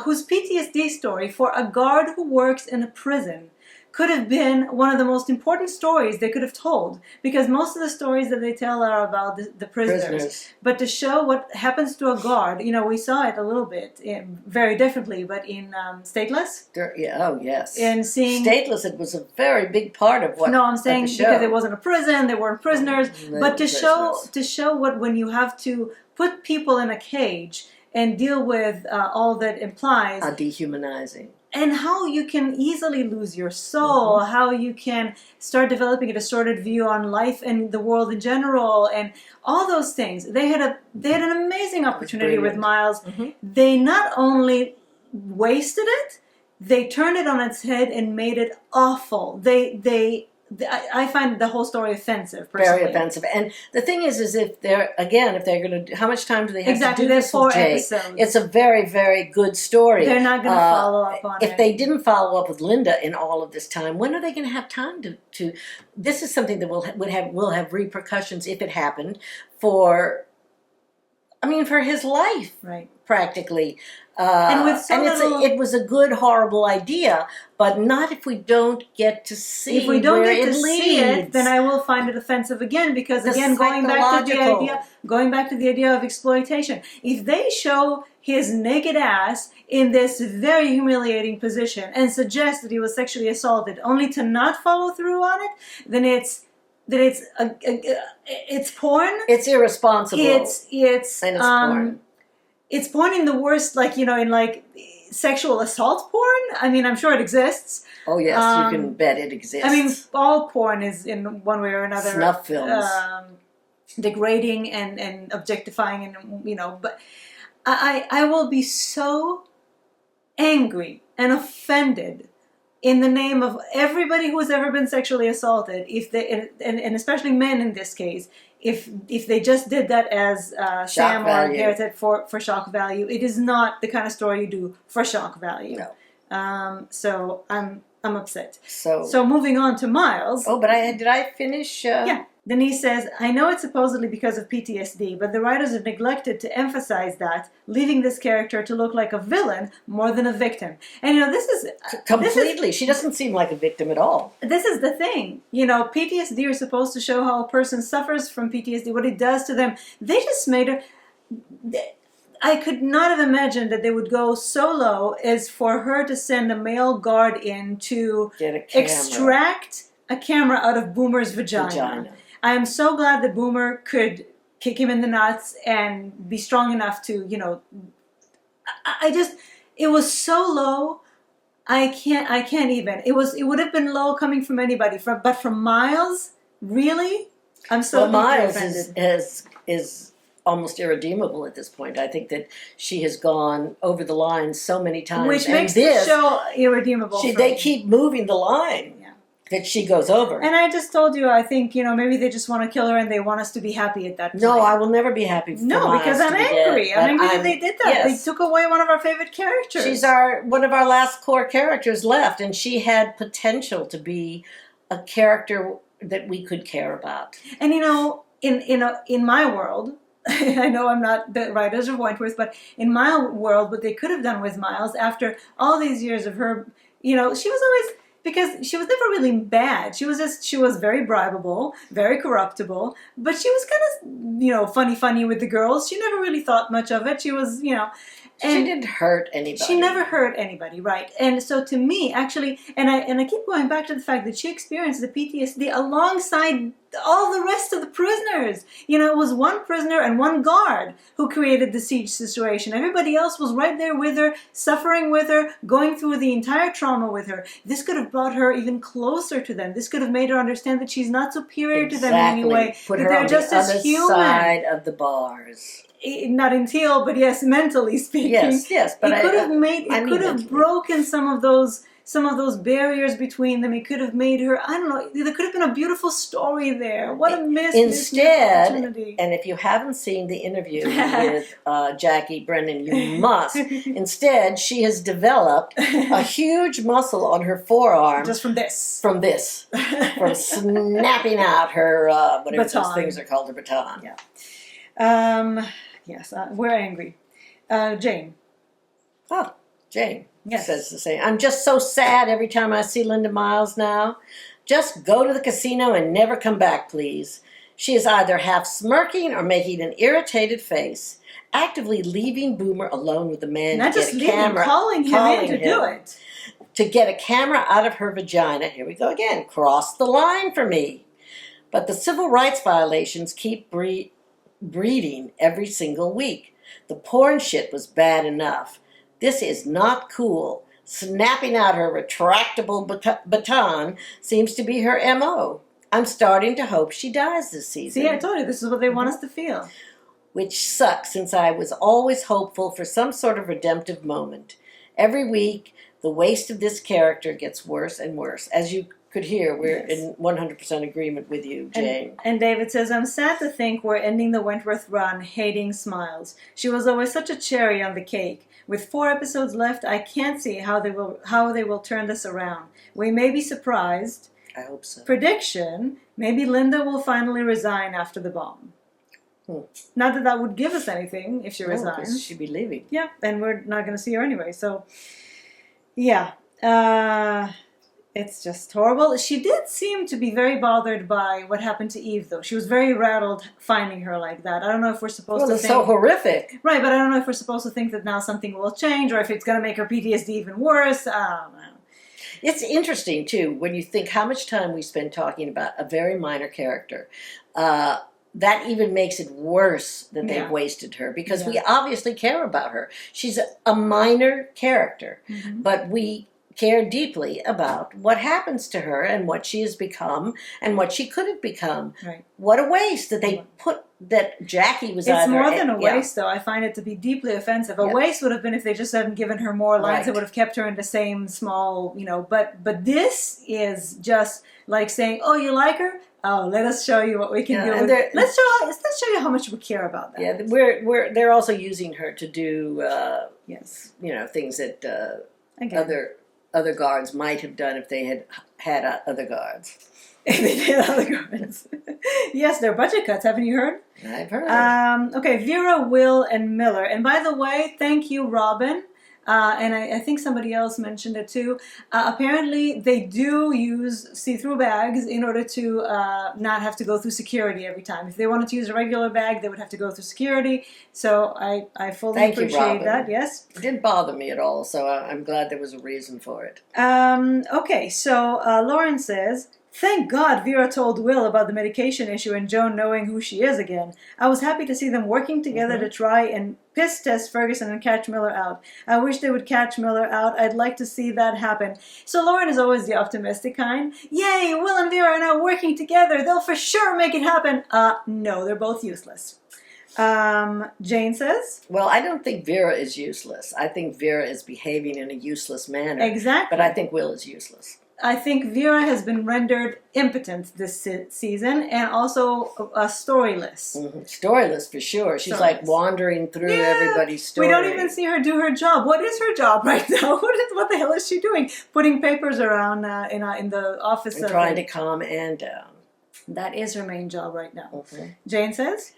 [SPEAKER 1] whose PTSD story for a guard who works in a prison could have been one of the most important stories they could have told, because most of the stories that they tell are about the prisoners. But to show what happens to a guard, we saw it a little bit, very differently, but in Stateless.
[SPEAKER 2] Oh, yes.
[SPEAKER 1] And seeing
[SPEAKER 2] Stateless, it was a very big part of what.
[SPEAKER 1] No, I'm saying because it wasn't a prison, they weren't prisoners, but to show what when you have to put people in a cage and deal with all that implies
[SPEAKER 2] dehumanizing.
[SPEAKER 1] And how you can easily lose your soul, how you can start developing a distorted view on life and the world in general, and all those things. They had an amazing opportunity with Miles. They not only wasted it, they turned it on its head and made it awful. I find the whole story offensive, personally.
[SPEAKER 2] Very offensive. And the thing is if they're going to, how much time do they have to do
[SPEAKER 1] There's
[SPEAKER 2] this
[SPEAKER 1] 4
[SPEAKER 2] with Jake?
[SPEAKER 1] episodes.
[SPEAKER 2] It's a very, very good story.
[SPEAKER 1] They're not going to follow up on it.
[SPEAKER 2] If they didn't follow up with Linda in all of this time, when are they going to have time to this is something that will have repercussions if it happened for his life.
[SPEAKER 1] Right.
[SPEAKER 2] Practically.
[SPEAKER 1] And
[SPEAKER 2] it was a good, horrible idea, but not if we don't get to see
[SPEAKER 1] If we don't
[SPEAKER 2] where
[SPEAKER 1] get to
[SPEAKER 2] it
[SPEAKER 1] see it,
[SPEAKER 2] leads.
[SPEAKER 1] then I will find it offensive again, because again, going back to the idea of exploitation. If they show his naked ass in this very humiliating position and suggest that he was sexually assaulted, only to not follow through on it, then it's porn.
[SPEAKER 2] It's irresponsible.
[SPEAKER 1] It's
[SPEAKER 2] porn.
[SPEAKER 1] It's porn in the worst, in sexual assault porn. I'm sure it exists.
[SPEAKER 2] Oh yes, you can bet it exists.
[SPEAKER 1] All porn is in one way or another.
[SPEAKER 2] Snuff films.
[SPEAKER 1] Degrading and objectifying, and but I will be so angry and offended in the name of everybody who has ever been sexually assaulted, if they and especially men in this case, if they just did that as Sam or Garrett said for shock value. It is not the kind of story you do for shock value.
[SPEAKER 2] No.
[SPEAKER 1] So I'm upset.
[SPEAKER 2] So
[SPEAKER 1] moving on to Miles.
[SPEAKER 2] Oh, but did I finish?
[SPEAKER 1] Yeah. Denise says, I know it's supposedly because of PTSD, but the writers have neglected to emphasize that, leaving this character to look like a villain more than a victim. And this is...
[SPEAKER 2] Completely. She doesn't seem like a victim at all.
[SPEAKER 1] This is the thing. PTSD are supposed to show how a person suffers from PTSD, what it does to them. They just made her... I could not have imagined that they would go so low as for her to send a male guard in to extract a camera out of Boomer's vagina. I am so glad that Boomer could kick him in the nuts and be strong enough to, it was so low. I can't even. It would have been low coming from anybody. But from Miles, really? I'm so
[SPEAKER 2] Miles
[SPEAKER 1] offended.
[SPEAKER 2] is almost irredeemable at this point. I think that she has gone over the line so many times.
[SPEAKER 1] Which makes the show irredeemable.
[SPEAKER 2] They keep moving the line. That she goes over.
[SPEAKER 1] And I just told you, I think, maybe they just want to kill her and they want us to be happy at that point.
[SPEAKER 2] No, I will never be happy for
[SPEAKER 1] No, because I'm angry. I'm angry that they did that.
[SPEAKER 2] Yes.
[SPEAKER 1] They took away one of our favorite characters.
[SPEAKER 2] She's one of our last core characters left, and she had potential to be a character that we could care about. And
[SPEAKER 1] in my world, I know I'm not the writers of Wentworth, but in my world, what they could have done with Miles after all these years of her, she was always... Because she was never really bad. She was very bribable, very corruptible, but she was kind of, funny with the girls. She never really thought much of it. She was,
[SPEAKER 2] she didn't hurt anybody.
[SPEAKER 1] She never hurt anybody, right? And so to me, actually, and I keep going back to the fact that she experienced the PTSD alongside all the rest of the prisoners. It was one prisoner and one guard who created the siege situation. Everybody else was right there with her, suffering with her, going through the entire trauma with her. This could have brought her even closer to them. This could have made her understand that she's not superior to them in any way.
[SPEAKER 2] Put
[SPEAKER 1] that
[SPEAKER 2] her
[SPEAKER 1] they're
[SPEAKER 2] on
[SPEAKER 1] just
[SPEAKER 2] the
[SPEAKER 1] as
[SPEAKER 2] other
[SPEAKER 1] human.
[SPEAKER 2] side of the bars.
[SPEAKER 1] Not in Teal, but yes, mentally speaking.
[SPEAKER 2] Yes, but
[SPEAKER 1] it could have broken some of those barriers between them. It could have made her, I don't know, there could have been a beautiful story there. What a missed opportunity.
[SPEAKER 2] And if you haven't seen the interview with Jackie Brennan, you must. Instead, she has developed a huge muscle on her forearm.
[SPEAKER 1] Just from this.
[SPEAKER 2] From snapping out her, whatever
[SPEAKER 1] baton.
[SPEAKER 2] Those things are called, her baton.
[SPEAKER 1] Yeah. Yes, we're angry. Jane.
[SPEAKER 2] Oh, Jane
[SPEAKER 1] Yes.
[SPEAKER 2] says the same. I'm just so sad every time I see Linda Miles now. Just go to the casino and never come back, please. She is either half smirking or making an irritated face, actively leaving Boomer alone with the man
[SPEAKER 1] Not
[SPEAKER 2] to
[SPEAKER 1] just
[SPEAKER 2] get a
[SPEAKER 1] leaving,
[SPEAKER 2] camera.
[SPEAKER 1] calling him in to do it.
[SPEAKER 2] To get a camera out of her vagina. Here we go again. Cross the line for me. But the civil rights violations keep breeding every single week. The porn shit was bad enough. This is not cool. Snapping out her retractable baton seems to be her M.O. I'm starting to hope she dies this season.
[SPEAKER 1] See, I told you, this is what they want us to feel.
[SPEAKER 2] Which sucks since I was always hopeful for some sort of redemptive moment. Every week, the waste of this character gets worse and worse. As you could hear, we're in 100% agreement with you, Jane.
[SPEAKER 1] And David says, I'm sad to think we're ending the Wentworth run hating Smiles. She was always such a cherry on the cake. With 4 episodes left, I can't see how they will turn this around. We may be surprised.
[SPEAKER 2] I hope so.
[SPEAKER 1] Prediction, maybe Linda will finally resign after the bomb. Not that that would give us anything if she resigns.
[SPEAKER 2] She'd be leaving.
[SPEAKER 1] Yeah, and we're not going to see her anyway. So, yeah. It's just horrible. She did seem to be very bothered by what happened to Eve, though. She was very rattled finding her like that. I don't know if we're supposed to think...
[SPEAKER 2] Well, it's so horrific.
[SPEAKER 1] Right, but I don't know if we're supposed to think that now something will change or if it's going to make her PTSD even worse. I don't know.
[SPEAKER 2] It's interesting, too, when you think how much time we spend talking about a very minor character. That even makes it worse that they've wasted her, because we obviously care about her. She's a minor character, but we care deeply about what happens to her and what she has become and what she could have become.
[SPEAKER 1] Right.
[SPEAKER 2] What a waste that they put that Jackie was
[SPEAKER 1] It's
[SPEAKER 2] either...
[SPEAKER 1] more than a waste, though. I find it to be deeply offensive. A waste would have been if they just hadn't given her more lines. It would have kept her in the same small, but this is just like saying, oh, you like her? Oh, let us show you what we can do. Let's show you how much we care about that.
[SPEAKER 2] Yeah, they're also using her to do things that other guards might have done if they had other guards.
[SPEAKER 1] They did other guards. Yes, they're budget cuts. Haven't you heard?
[SPEAKER 2] I've heard.
[SPEAKER 1] Okay, Vera, Will, and Miller. And by the way, thank you, Robin. And I think somebody else mentioned it too. Apparently, they do use see-through bags in order to not have to go through security every time. If they wanted to use a regular bag, they would have to go through security. So I fully appreciate that. Yes,
[SPEAKER 2] it didn't bother me at all. So I'm glad there was a reason for it.
[SPEAKER 1] Okay, so Lauren says, thank God Vera told Will about the medication issue and Joan knowing who she is again. I was happy to see them working together to try and piss test Ferguson and catch Miller out. I wish they would catch Miller out. I'd like to see that happen. So Lauren is always the optimistic kind. Yay, Will and Vera are now working together. They'll for sure make it happen. No, they're both useless. Jane says?
[SPEAKER 2] Well, I don't think Vera is useless. I think Vera is behaving in a useless manner.
[SPEAKER 1] Exactly.
[SPEAKER 2] But I think Will is useless.
[SPEAKER 1] I think Vera has been rendered impotent this season and also storyless.
[SPEAKER 2] Storyless for sure. She's like wandering through everybody's story.
[SPEAKER 1] We don't even see her do her job. What is her job right now? What the hell is she doing? Putting papers around in the office.
[SPEAKER 2] And trying to calm Anne down.
[SPEAKER 1] That is her main job right now. Jane says?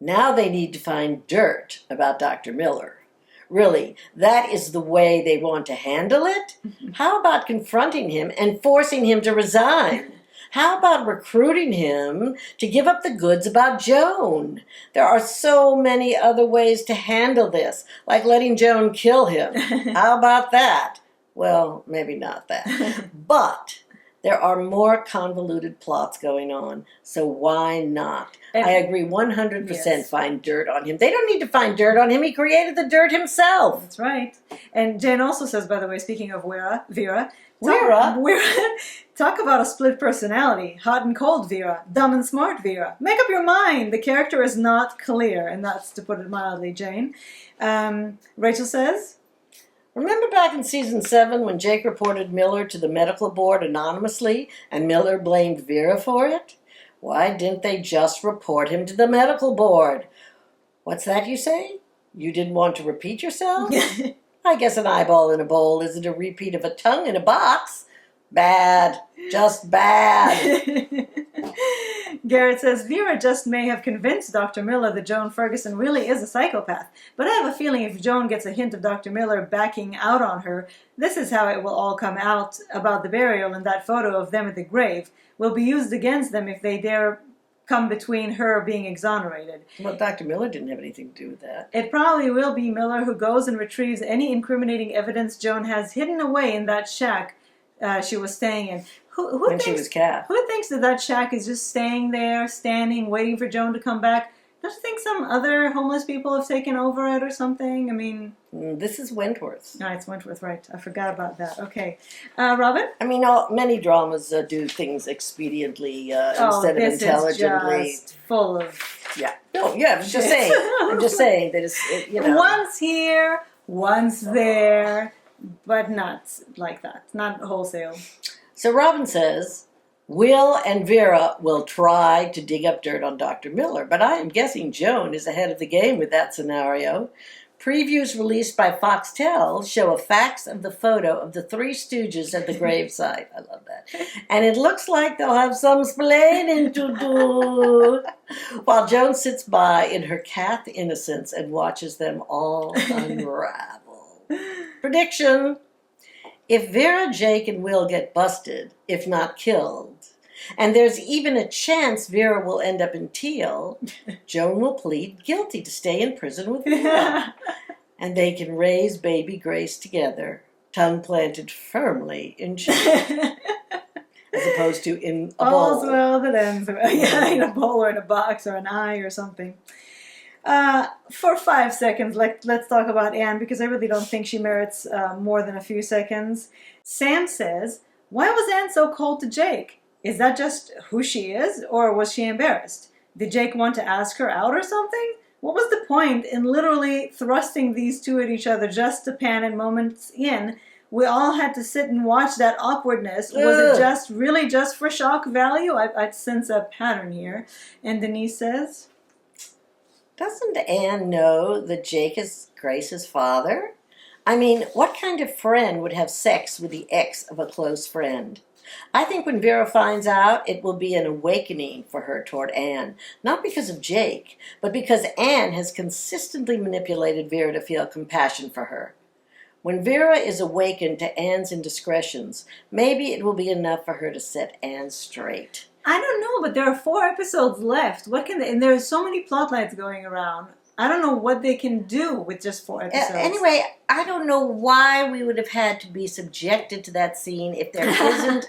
[SPEAKER 2] Now they need to find dirt about Dr. Miller. Really, that is the way they want to handle it? How about confronting him and forcing him to resign? How about recruiting him to give up the goods about Joan? There are so many other ways to handle this, like letting Joan kill him. How about that? Well, maybe not that. But there are more convoluted plots going on, so why not? I agree 100% find dirt on him. They don't need to find dirt on him. He created the dirt himself.
[SPEAKER 1] That's right. And Jane also says, by the way, speaking of Vera, talk about a split personality. Hot and cold Vera. Dumb and smart Vera. Make up your mind. The character is not clear, and that's, to put it mildly, Jane. Rachel says?
[SPEAKER 2] Remember back in season 7 when Jake reported Miller to the medical board anonymously and Miller blamed Vera for it? Why didn't they just report him to the medical board? What's that you say? You didn't want to repeat yourself? I guess an eyeball in a bowl isn't a repeat of a tongue in a box. Bad. Just bad.
[SPEAKER 1] Garrett says, Vera just may have convinced Dr. Miller that Joan Ferguson really is a psychopath, but I have a feeling if Joan gets a hint of Dr. Miller backing out on her, this is how it will all come out about the burial, and that photo of them at the grave will be used against them if they dare come between her being exonerated.
[SPEAKER 2] Well, Dr. Miller didn't have anything to do with that.
[SPEAKER 1] It probably will be Miller who goes and retrieves any incriminating evidence Joan has hidden away in that shack she was staying in. Who
[SPEAKER 2] She was cat.
[SPEAKER 1] Who thinks that shack is just staying there, standing, waiting for Joan to come back? Don't you think some other homeless people have taken over it or something? I mean...
[SPEAKER 2] This is Wentworth.
[SPEAKER 1] No, it's Wentworth, right. I forgot about that. Okay. Robin?
[SPEAKER 2] I mean, many dramas do things expediently instead of intelligently.
[SPEAKER 1] This is just full of...
[SPEAKER 2] Yeah. No, yeah, I'm just saying. I'm just saying that it's,
[SPEAKER 1] Once here, once there, but not like that. Not wholesale.
[SPEAKER 2] So Robin says, Will and Vera will try to dig up dirt on Dr. Miller, but I am guessing Joan is ahead of the game with that scenario. Previews released by Foxtel show a fax of the photo of the Three Stooges at the gravesite. I love that. And it looks like they'll have some splaining to do. While Joan sits by in her cath innocence and watches them all unravel. Prediction. If Vera, Jake, and Will get busted, if not killed, and there's even a chance Vera will end up in Teal, Joan will plead guilty to stay in prison with Vera. And they can raise baby Grace together, tongue planted firmly in jail. As opposed to in a bowl.
[SPEAKER 1] All's well that ends well. Yeah, in a bowl or in a box or an eye or something. For 5 seconds, let's talk about Anne, because I really don't think she merits more than a few seconds. Sam says, why was Anne so cold to Jake? Is that just who she is, or was she embarrassed? Did Jake want to ask her out or something? What was the point in literally thrusting these two at each other just to pan and moments in? We all had to sit and watch that awkwardness. Was it just really just for shock value? I'd sense a pattern here. And Denise says...
[SPEAKER 2] Doesn't Anne know that Jake is Grace's father? I mean, what kind of friend would have sex with the ex of a close friend? I think when Vera finds out, it will be an awakening for her toward Anne. Not because of Jake, but because Anne has consistently manipulated Vera to feel compassion for her. When Vera is awakened to Anne's indiscretions, maybe it will be enough for her to set Anne straight.
[SPEAKER 1] I don't know, but there are 4 episodes left. What can they, and there are so many plot lines going around. I don't know what they can do with just 4 episodes.
[SPEAKER 2] Anyway, I don't know why we would have had to be subjected to that scene if there isn't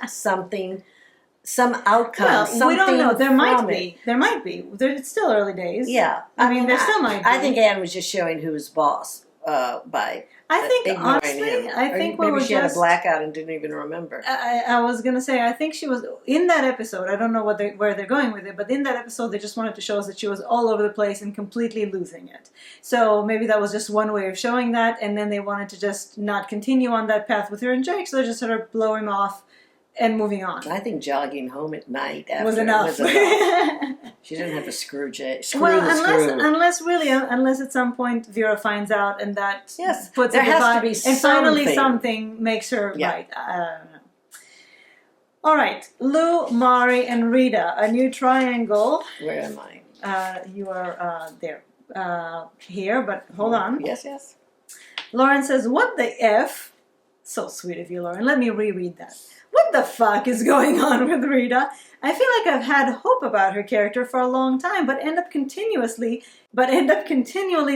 [SPEAKER 2] some outcome.
[SPEAKER 1] Well, we don't know. There might be. It's still early days.
[SPEAKER 2] Yeah.
[SPEAKER 1] I mean, there still might be.
[SPEAKER 2] I think Anne was just showing who's boss by
[SPEAKER 1] I think, honestly,
[SPEAKER 2] him.
[SPEAKER 1] I think
[SPEAKER 2] maybe she had a blackout and didn't even remember.
[SPEAKER 1] I was going to say, I think she was, in that episode, I don't know where they're going with it, but in that episode they just wanted to show us that she was all over the place and completely losing it. So maybe that was just one way of showing that, and then they wanted to just not continue on that path with her and Jake, so they just sort of blow him off and moving on.
[SPEAKER 2] I think jogging home at night after
[SPEAKER 1] was enough.
[SPEAKER 2] She didn't have to screw Jake.
[SPEAKER 1] Unless at some point Vera finds out and that puts
[SPEAKER 2] there
[SPEAKER 1] it
[SPEAKER 2] has to be
[SPEAKER 1] and
[SPEAKER 2] something.
[SPEAKER 1] Finally something makes her right. I don't know. All right, Lou, Mari, and Rita, a new triangle.
[SPEAKER 2] Where am I?
[SPEAKER 1] You are there, here, but hold on.
[SPEAKER 2] Yes.
[SPEAKER 1] Lauren says, "What the f?" So sweet of you, Lauren. Let me reread that. What the fuck is going on with Rita? I feel like I've had hope about her character for a long time, but end up continually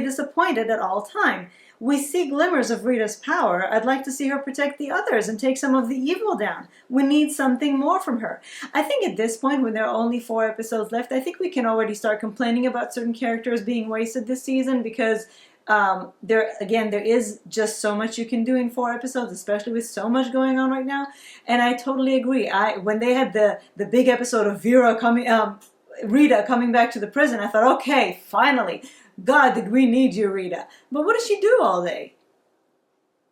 [SPEAKER 1] disappointed at all time. We see glimmers of Rita's power. I'd like to see her protect the others and take some of the evil down. We need something more from her. I think at this point, when there are only 4 episodes left, I think we can already start complaining about certain characters being wasted this season, because there is just so much you can do in 4 episodes, especially with so much going on right now. And I totally agree. When they had the big episode of Rita coming back to the prison, I thought, okay, finally, God, did we need you, Rita? But what does she do all day?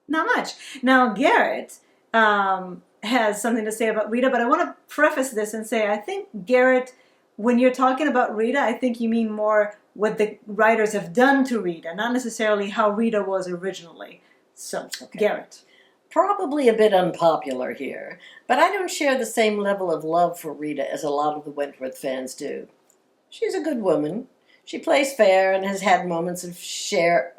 [SPEAKER 1] Not much. Now Garrett has something to say about Rita, but I want to preface this and say I think Garrett, when you're talking about Rita, I think you mean more what the writers have done to Rita, not necessarily how Rita was originally. So, okay. Garrett.
[SPEAKER 2] Probably a bit unpopular here, but I don't share the same level of love for Rita as a lot of the Wentworth fans do. She's a good woman. She plays fair and has had moments of sheer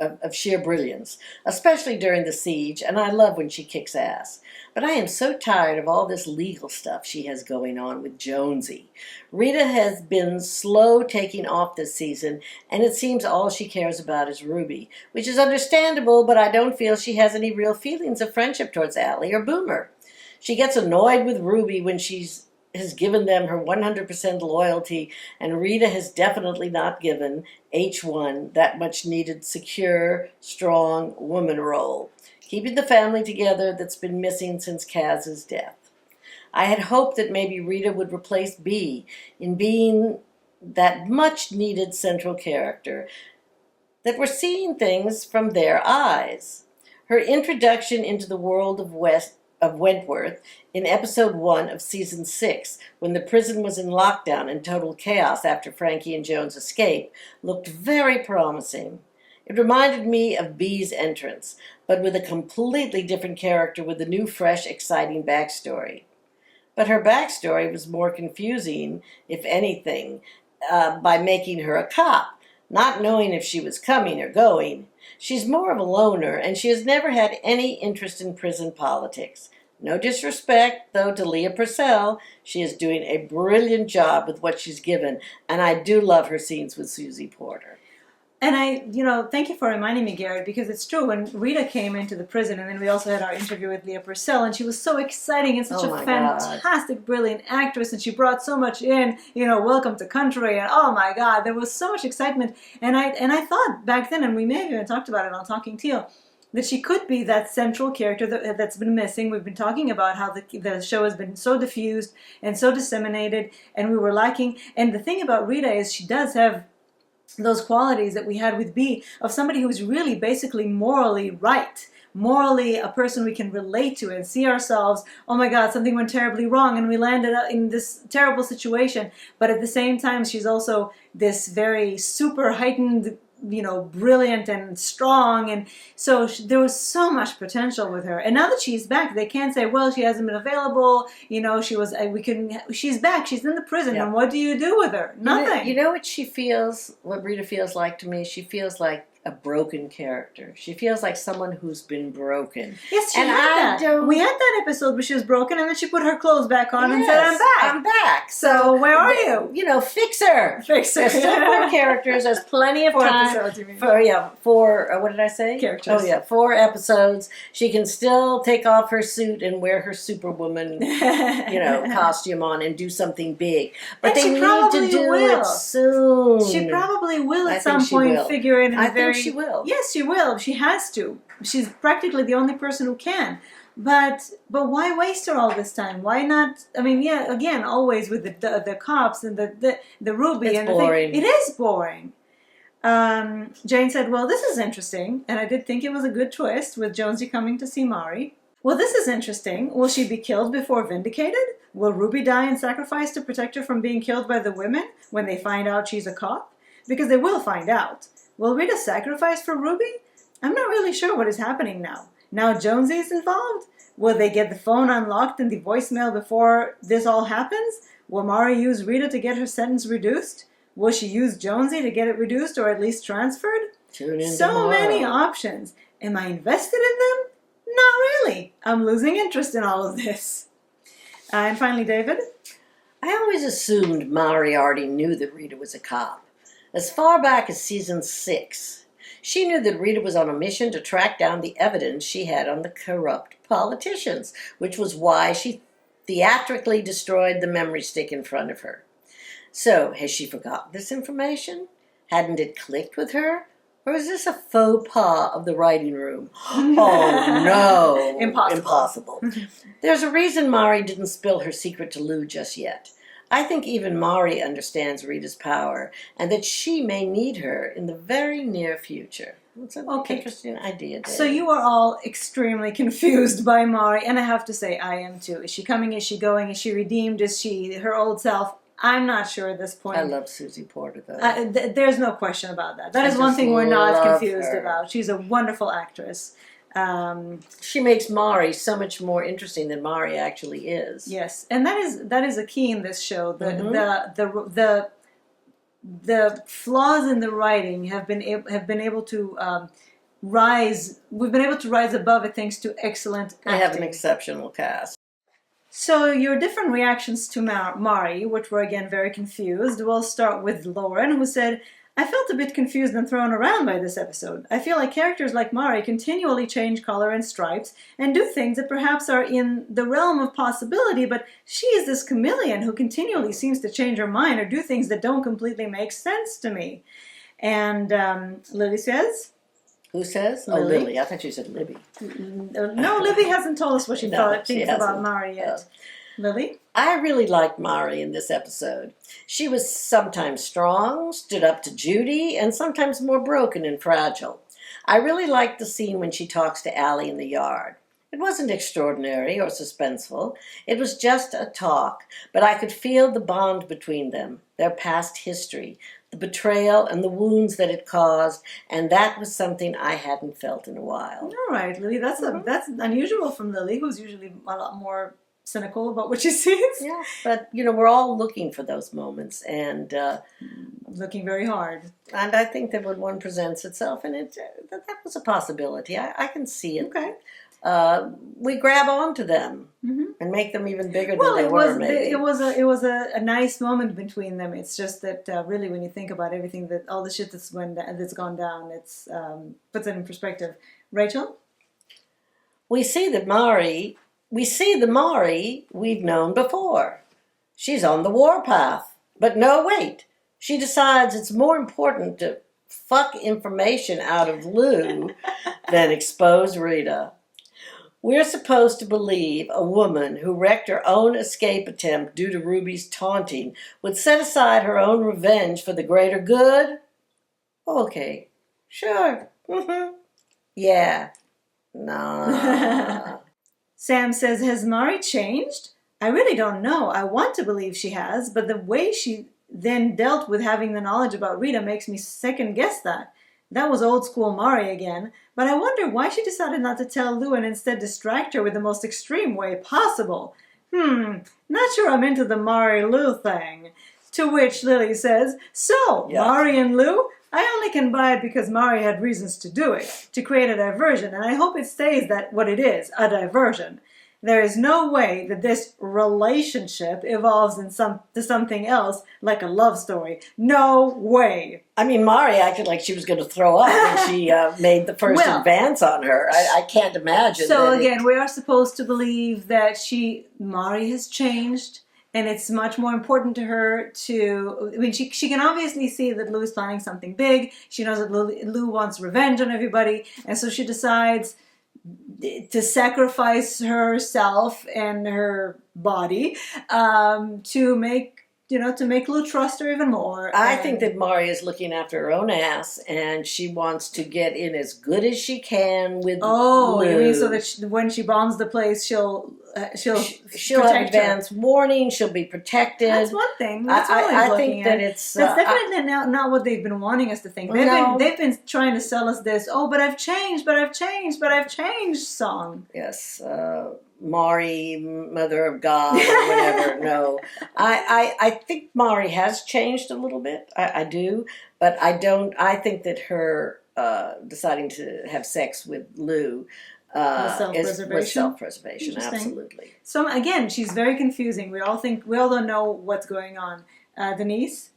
[SPEAKER 2] brilliance, especially during the siege, and I love when she kicks ass. But I am so tired of all this legal stuff she has going on with Jonesy. Rita has been slow taking off this season, and it seems all she cares about is Ruby, which is understandable, but I don't feel she has any real feelings of friendship towards Allie or Boomer. She gets annoyed with Ruby when has given them her 100% loyalty, and Rita has definitely not given H1 that much needed secure, strong woman role, keeping the family together that's been missing since Kaz's death. I had hoped that maybe Rita would replace B in being that much needed central character, that we're seeing things from their eyes. Her introduction into the world of Wentworth in episode 1 of season 6, when the prison was in lockdown and total chaos after Frankie and Joan's escape, looked very promising. It reminded me of Bee's entrance, but with a completely different character with a new, fresh, exciting backstory. But her backstory was more confusing, if anything, by making her a cop, not knowing if she was coming or going. She's more of a loner, and she has never had any interest in prison politics. No disrespect, though, to Leah Purcell. She is doing a brilliant job with what she's given, and I do love her scenes with Susie Porter.
[SPEAKER 1] And thank you for reminding me, Garrett, because it's true. When Rita came into the prison, and then we also had our interview with Leah Purcell, and she was so exciting and such a fantastic, brilliant actress, and she brought so much in, welcome to country, and oh my God, there was so much excitement. And I thought back then, and we may have even talked about it on Talking Teal, that she could be that central character that's been missing. We've been talking about how the show has been so diffused and so disseminated, and we were lacking. And the thing about Rita is she does have those qualities that we had with B, of somebody who's really basically morally right, morally a person we can relate to and see ourselves, oh my God, something went terribly wrong and we landed up in this terrible situation. But at the same time, she's also this very super heightened, brilliant and strong, and so there was so much potential with her. And now that she's back, they can't say, well, she hasn't been available. She's back. She's in the prison, and what do you do with her? Nothing.
[SPEAKER 2] You know what Rita feels like to me? She feels like a broken character. She feels like someone who's been broken.
[SPEAKER 1] Yes, she had that. We had that episode where she was broken, and then she put her clothes back on and said, I'm back.
[SPEAKER 2] I'm back.
[SPEAKER 1] So where are you?
[SPEAKER 2] Fix her.
[SPEAKER 1] Fix her.
[SPEAKER 2] There's still 4 characters. There's plenty of
[SPEAKER 1] 4
[SPEAKER 2] time.
[SPEAKER 1] episodes, you mean.
[SPEAKER 2] For what did I say?
[SPEAKER 1] Characters.
[SPEAKER 2] Oh, yeah, 4 episodes. She can still take off her suit and wear her Superwoman, costume on and do something big. But they need to do it soon.
[SPEAKER 1] She probably will at some point figure it in
[SPEAKER 2] I think she will.
[SPEAKER 1] Yes, she will. She has to. She's practically the only person who can. But why waste her all this time? Why not? I mean, again, always with the cops and the Ruby.
[SPEAKER 2] It's
[SPEAKER 1] and
[SPEAKER 2] boring.
[SPEAKER 1] It is boring. Jane said, well, this is interesting. And I did think it was a good twist with Jonesy coming to see Mari. Well, this is interesting. Will she be killed before vindicated? Will Ruby die in sacrifice to protect her from being killed by the women when they find out she's a cop? Because they will find out. Will Rita sacrifice for Ruby? I'm not really sure what is happening now. Now Jonesy is involved? Will they get the phone unlocked and the voicemail before this all happens? Will Mari use Rita to get her sentence reduced? Will she use Jonesy to get it reduced or at least transferred?
[SPEAKER 2] Tune in
[SPEAKER 1] so
[SPEAKER 2] tomorrow.
[SPEAKER 1] Many options. Am I invested in them? Not really. I'm losing interest in all of this. And finally, David?
[SPEAKER 2] I always assumed Mari already knew that Rita was a cop. As far back as season 6, she knew that Rita was on a mission to track down the evidence she had on the corrupt politicians, which was why she theatrically destroyed the memory stick in front of her. So, has she forgotten this information? Hadn't it clicked with her? Or is this a faux pas of the writing room? Oh, no. Impossible. There's a reason Mari didn't spill her secret to Lou just yet. I think even Mari understands Rita's power, and that she may need her in the very near future. It's an interesting idea, Dave.
[SPEAKER 1] So you are all extremely confused by Mari, and I have to say, I am too. Is she coming? Is she going? Is she redeemed? Is she her old self? I'm not sure at this point.
[SPEAKER 2] I love Susie Porter, though.
[SPEAKER 1] There's no question about that. That is one thing we're not confused about. She's a wonderful actress.
[SPEAKER 2] She makes Mari so much more interesting than Mari actually is.
[SPEAKER 1] Yes, and that is a key in this show. The flaws in the writing have been able to rise. We've been able to rise above it thanks to excellent acting.
[SPEAKER 2] They have an exceptional cast.
[SPEAKER 1] So your different reactions to Mari, which were again very confused. We'll start with Lauren, who said, I felt a bit confused and thrown around by this episode. I feel like characters like Mari continually change color and stripes and do things that perhaps are in the realm of possibility, but she is this chameleon who continually seems to change her mind or do things that don't completely make sense to me. And Lily says...
[SPEAKER 2] Who says?
[SPEAKER 1] Lily.
[SPEAKER 2] Oh, Lily. I thought you said Libby.
[SPEAKER 1] No, Libby hasn't told us what she thinks about Mari yet. Lily?
[SPEAKER 2] I really liked Mari in this episode. She was sometimes strong, stood up to Judy, and sometimes more broken and fragile. I really liked the scene when she talks to Allie in the yard. It wasn't extraordinary or suspenseful. It was just a talk, but I could feel the bond between them, their past history, the betrayal and the wounds that it caused, and that was something I hadn't felt in a while.
[SPEAKER 1] All right, Lily, that's unusual from Lily, who's usually a lot more cynical about what she sees.
[SPEAKER 2] Yeah, but we're all looking for those moments, and
[SPEAKER 1] looking very hard.
[SPEAKER 2] And I think that when one presents itself, and that was a possibility. I can see it.
[SPEAKER 1] Okay.
[SPEAKER 2] We grab onto them and make them even bigger than they were. Maybe
[SPEAKER 1] it was a nice moment between them. It's just that really, when you think about everything all the shit that's gone down, it's puts it in perspective. Rachel,
[SPEAKER 2] we see the Mari we've known before. She's on the warpath, but no, wait. She decides it's more important to fuck information out of Lou than expose Rita. We're supposed to believe a woman who wrecked her own escape attempt due to Ruby's taunting would set aside her own revenge for the greater good? Okay, sure. Yeah. Nah.
[SPEAKER 1] Sam says, has Mari changed? I really don't know. I want to believe she has, but the way she then dealt with having the knowledge about Rita makes me second guess that. That was old school Mari again, but I wonder why she decided not to tell Lou and instead distract her with the most extreme way possible. Not sure I'm into the Mari-Lou thing. To which Lily says, so, yeah. Mari and Lou? I only can buy it because Mari had reasons to do it, to create a diversion, and I hope it stays that what it is, a diversion. There is no way that this relationship evolves to something else, like a love story. No way.
[SPEAKER 2] I mean, Mari acted like she was going to throw up when she made the first advance on her. I can't imagine.
[SPEAKER 1] So again, we are supposed to believe that Mari has changed, and it's much more important to her she can obviously see that Lou is planning something big. She knows that Lou wants revenge on everybody, and so she decides to sacrifice herself and her body to make Lou trust her even more.
[SPEAKER 2] I think that Mari is looking after her own ass, and she wants to get in as good as she can with Lou.
[SPEAKER 1] You mean so that when she bombs the place, she'll
[SPEAKER 2] have advance warning. She'll be protected.
[SPEAKER 1] That's one thing.
[SPEAKER 2] I think that it's
[SPEAKER 1] that's definitely not what they've been wanting us to think. They've been trying to sell us this. Oh, but I've changed song.
[SPEAKER 2] Yes. Mari, Mother of God, or whatever. No, I think Mari has changed a little bit. I do, but I don't. I think that her deciding to have sex with Lou with self-preservation. Absolutely.
[SPEAKER 1] So again, she's very confusing. We all don't know what's going on. Denise?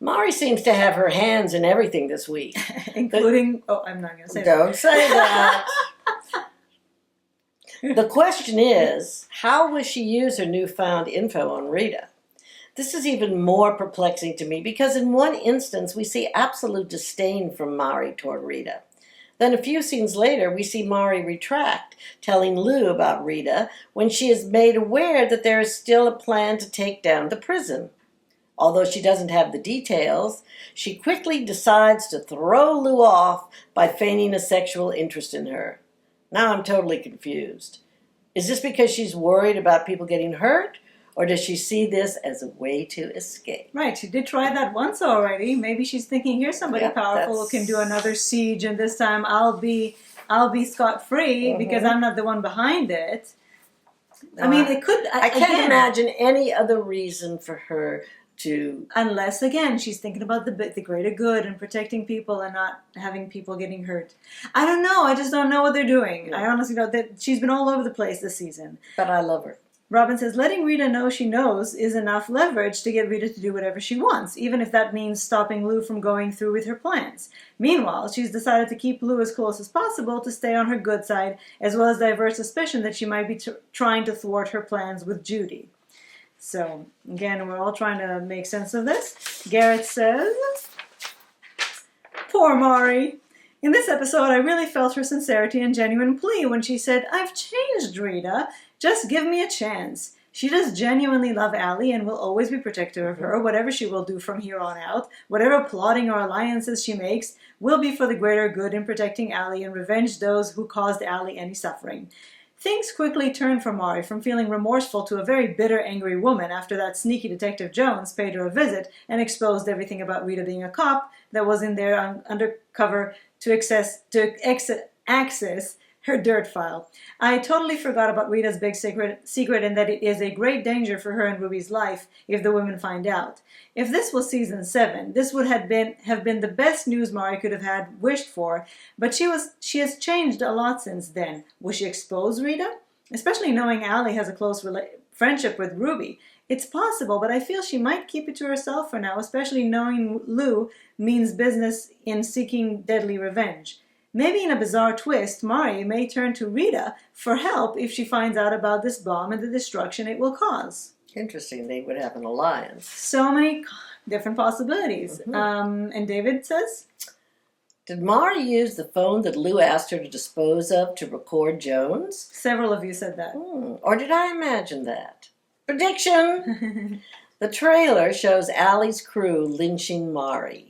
[SPEAKER 2] Mari seems to have her hands in everything this week,
[SPEAKER 1] including. I'm not going to say.
[SPEAKER 2] Don't say that. The question is, how will she use her newfound info on Rita? This is even more perplexing to me because in one instance we see absolute disdain from Mari toward Rita. Then a few scenes later we see Mari retract, telling Lou about Rita when she is made aware that there is still a plan to take down the prison. Although she doesn't have the details, she quickly decides to throw Lou off by feigning a sexual interest in her. Now I'm totally confused. Is this because she's worried about people getting hurt? Or does she see this as a way to escape?
[SPEAKER 1] Right, she did try that once already. Maybe she's thinking, here's somebody powerful who can do another siege, and this time I'll be I'll be scot-free because I'm not the one behind it. I mean, it could...
[SPEAKER 2] I can't
[SPEAKER 1] again,
[SPEAKER 2] imagine any other reason for her to...
[SPEAKER 1] Unless, again, she's thinking about the greater good and protecting people and not having people getting hurt. I don't know. I just don't know what they're doing.
[SPEAKER 2] Yeah.
[SPEAKER 1] I honestly don't. She's been all over the place this season.
[SPEAKER 2] But I love her.
[SPEAKER 1] Robin says, letting Rita know she knows is enough leverage to get Rita to do whatever she wants, even if that means stopping Lou from going through with her plans. Meanwhile, she's decided to keep Lou as close as possible to stay on her good side, as well as divert suspicion that she might be trying to thwart her plans with Judy. So, again, we're all trying to make sense of this. Garrett says, poor Mari. In this episode, I really felt her sincerity and genuine plea when she said, I've changed, Rita. Just give me a chance. She does genuinely love Allie and will always be protective of her. Whatever she will do from here on out, whatever plotting or alliances she makes, will be for the greater good in protecting Allie and revenge those who caused Allie any suffering. Things quickly turned for Mari from feeling remorseful to a very bitter, angry woman after that sneaky Detective Jones paid her a visit and exposed everything about Rita being a cop that was in there undercover to access her dirt file. I totally forgot about Rita's big secret and that it is a great danger for her and Ruby's life if the women find out. If this was season 7, this would have been the best news Mari could have wished for, but she has changed a lot since then. Will she expose Rita? Especially knowing Allie has a close friendship with Ruby. It's possible, but I feel she might keep it to herself for now, especially knowing Lou means business in seeking deadly revenge. Maybe in a bizarre twist, Mari may turn to Rita for help if she finds out about this bomb and the destruction it will cause.
[SPEAKER 2] Interesting, they would have an alliance.
[SPEAKER 1] So many different possibilities. And David says?
[SPEAKER 2] Did Mari use the phone that Lou asked her to dispose of to record Jones?
[SPEAKER 1] Several of you said that.
[SPEAKER 2] Or did I imagine that? Prediction! The trailer shows Allie's crew lynching Mari.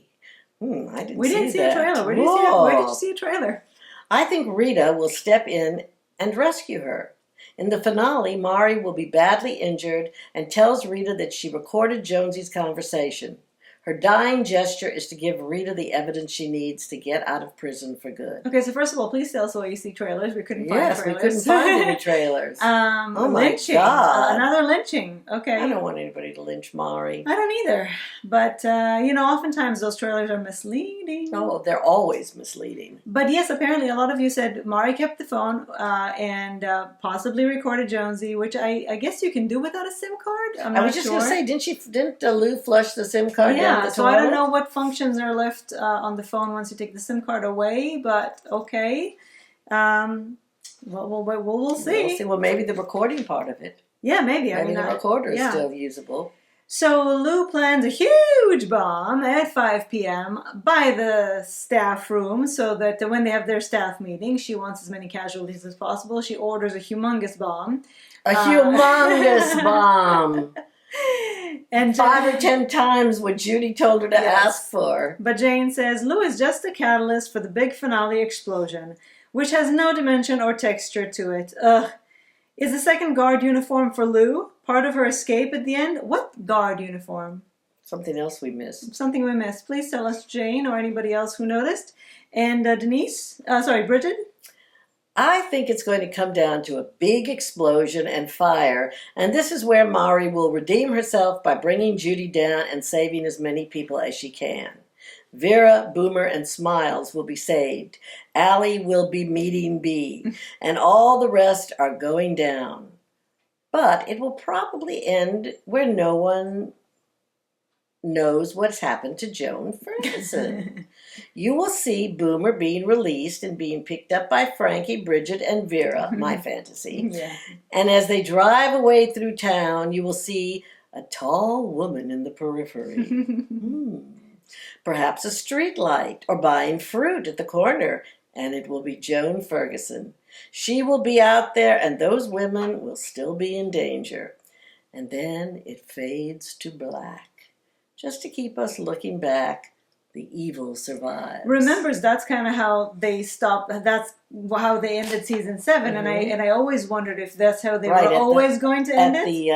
[SPEAKER 1] We didn't see a trailer. Where did you see a trailer?
[SPEAKER 2] I think Rita will step in and rescue her. In the finale, Mari will be badly injured and tells Rita that she recorded Jonesy's conversation. Her dying gesture is to give Rita the evidence she needs to get out of prison for good.
[SPEAKER 1] Okay, so first of all, please tell us where you see trailers. We couldn't find trailers.
[SPEAKER 2] Yes, we couldn't find any trailers.
[SPEAKER 1] Oh
[SPEAKER 2] lynching. My God.
[SPEAKER 1] Another lynching. Okay.
[SPEAKER 2] I don't want anybody to lynch Mari.
[SPEAKER 1] I don't either. But, oftentimes those trailers are misleading.
[SPEAKER 2] Oh, they're always misleading.
[SPEAKER 1] But yes, apparently a lot of you said Mari kept the phone and possibly recorded Jonesy, which I guess you can do without a SIM card.
[SPEAKER 2] I was just going to say, didn't Lou flush the SIM card down the
[SPEAKER 1] so
[SPEAKER 2] toilet?
[SPEAKER 1] I don't know what functions are left on the phone once you take the SIM card away, but okay. We'll see.
[SPEAKER 2] Well, maybe the recording part of it.
[SPEAKER 1] Yeah, maybe.
[SPEAKER 2] Maybe the recorder is still usable.
[SPEAKER 1] So Lou plans a huge bomb at 5 p.m. by the staff room so that when they have their staff meeting, she wants as many casualties as possible. She orders a humongous bomb.
[SPEAKER 2] A humongous bomb.
[SPEAKER 1] And
[SPEAKER 2] 5 or 10 times what Judy told her to ask for.
[SPEAKER 1] But Jane says Lou is just a catalyst for the big finale explosion, which has no dimension or texture to it. Ugh. Is the second guard uniform for Lou part of her escape at the end? What guard uniform?
[SPEAKER 2] Something else we missed.
[SPEAKER 1] Something we missed. Please tell us, Jane, or anybody else who noticed. And Bridget?
[SPEAKER 2] I think it's going to come down to a big explosion and fire, and this is where Mari will redeem herself by bringing Judy down and saving as many people as she can. Vera, Boomer, and Smiles will be saved. Allie will be meeting B, and all the rest are going down. But it will probably end where no one knows what's happened to Joan Ferguson. You will see Boomer being released and being picked up by Frankie, Bridget, and Vera, my fantasy. Yeah. And as they drive away through town, you will see a tall woman in the periphery. Perhaps a street light or buying fruit at the corner, and it will be Joan Ferguson. She will be out there, and those women will still be in danger. And then it fades to black, just to keep us looking back The evil survives.
[SPEAKER 1] remembers that's kind of how they stopped. That's how they ended season 7, and I always wondered if that's how they were always going to end
[SPEAKER 2] at
[SPEAKER 1] it.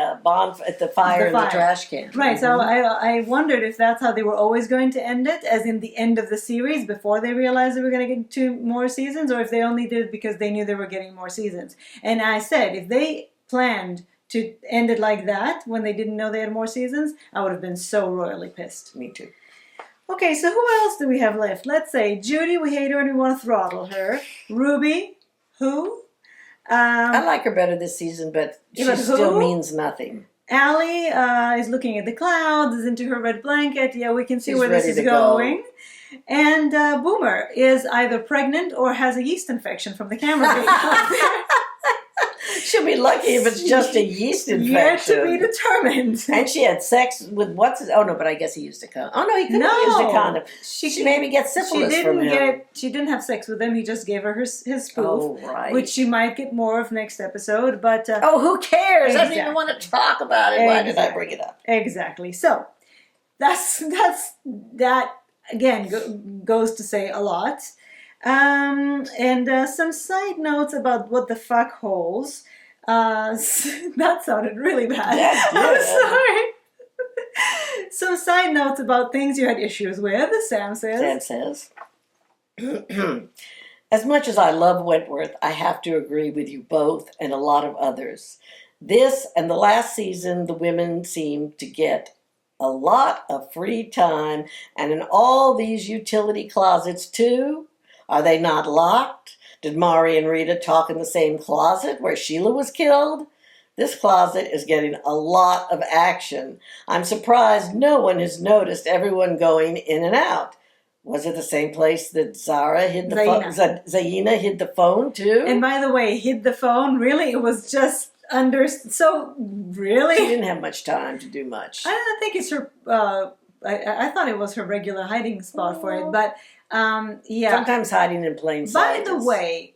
[SPEAKER 2] At the fire in the trash can.
[SPEAKER 1] Right. So I wondered if that's how they were always going to end it, as in the end of the series before they realized they were going to get 2 more seasons, or if they only did it because they knew they were getting more seasons. And I said if they planned to end it like that when they didn't know they had more seasons, I would have been so royally pissed.
[SPEAKER 2] Me too.
[SPEAKER 1] Okay, so who else do we have left? Let's say Judy, we hate her and we want to throttle her. Ruby, who?
[SPEAKER 2] I like her better this season, but she still means nothing.
[SPEAKER 1] Allie is looking at the clouds, is into her red blanket. Yeah, we can see where this is going. And Boomer is either pregnant or has a yeast infection from the camera being
[SPEAKER 2] She'll be lucky if it's just a yeast infection.
[SPEAKER 1] Yet to be determined.
[SPEAKER 2] And she had sex with but I guess he used a condom. Oh no, he couldn't have used a condom. She maybe gets syphilis from him.
[SPEAKER 1] She didn't have sex with him. He just gave her his spoof,
[SPEAKER 2] oh, right.
[SPEAKER 1] which she might get more of next episode. But
[SPEAKER 2] who cares? I don't even want to talk about it. Why did I bring it up?
[SPEAKER 1] Exactly. So that again goes to say a lot. And some side notes about what the fuck holes. That sounded really bad. I'm sorry. Some side notes about things you had issues with, Sam says.
[SPEAKER 2] As much as I love Wentworth, I have to agree with you both and a lot of others. This and the last season, the women seem to get a lot of free time, and in all these utility closets too. Are they not locked? Did Mari and Rita talk in the same closet where Sheila was killed? This closet is getting a lot of action. I'm surprised no one has noticed everyone going in and out. Was it the same place that Zara hid the phone? Zaina hid the phone too?
[SPEAKER 1] And by the way, hid the phone? Really? It was just under... So, really?
[SPEAKER 2] She didn't have much time to do much.
[SPEAKER 1] I don't think it's her... I thought it was her regular hiding spot for it, but... yeah.
[SPEAKER 2] Sometimes hiding in plain sight.
[SPEAKER 1] By the way,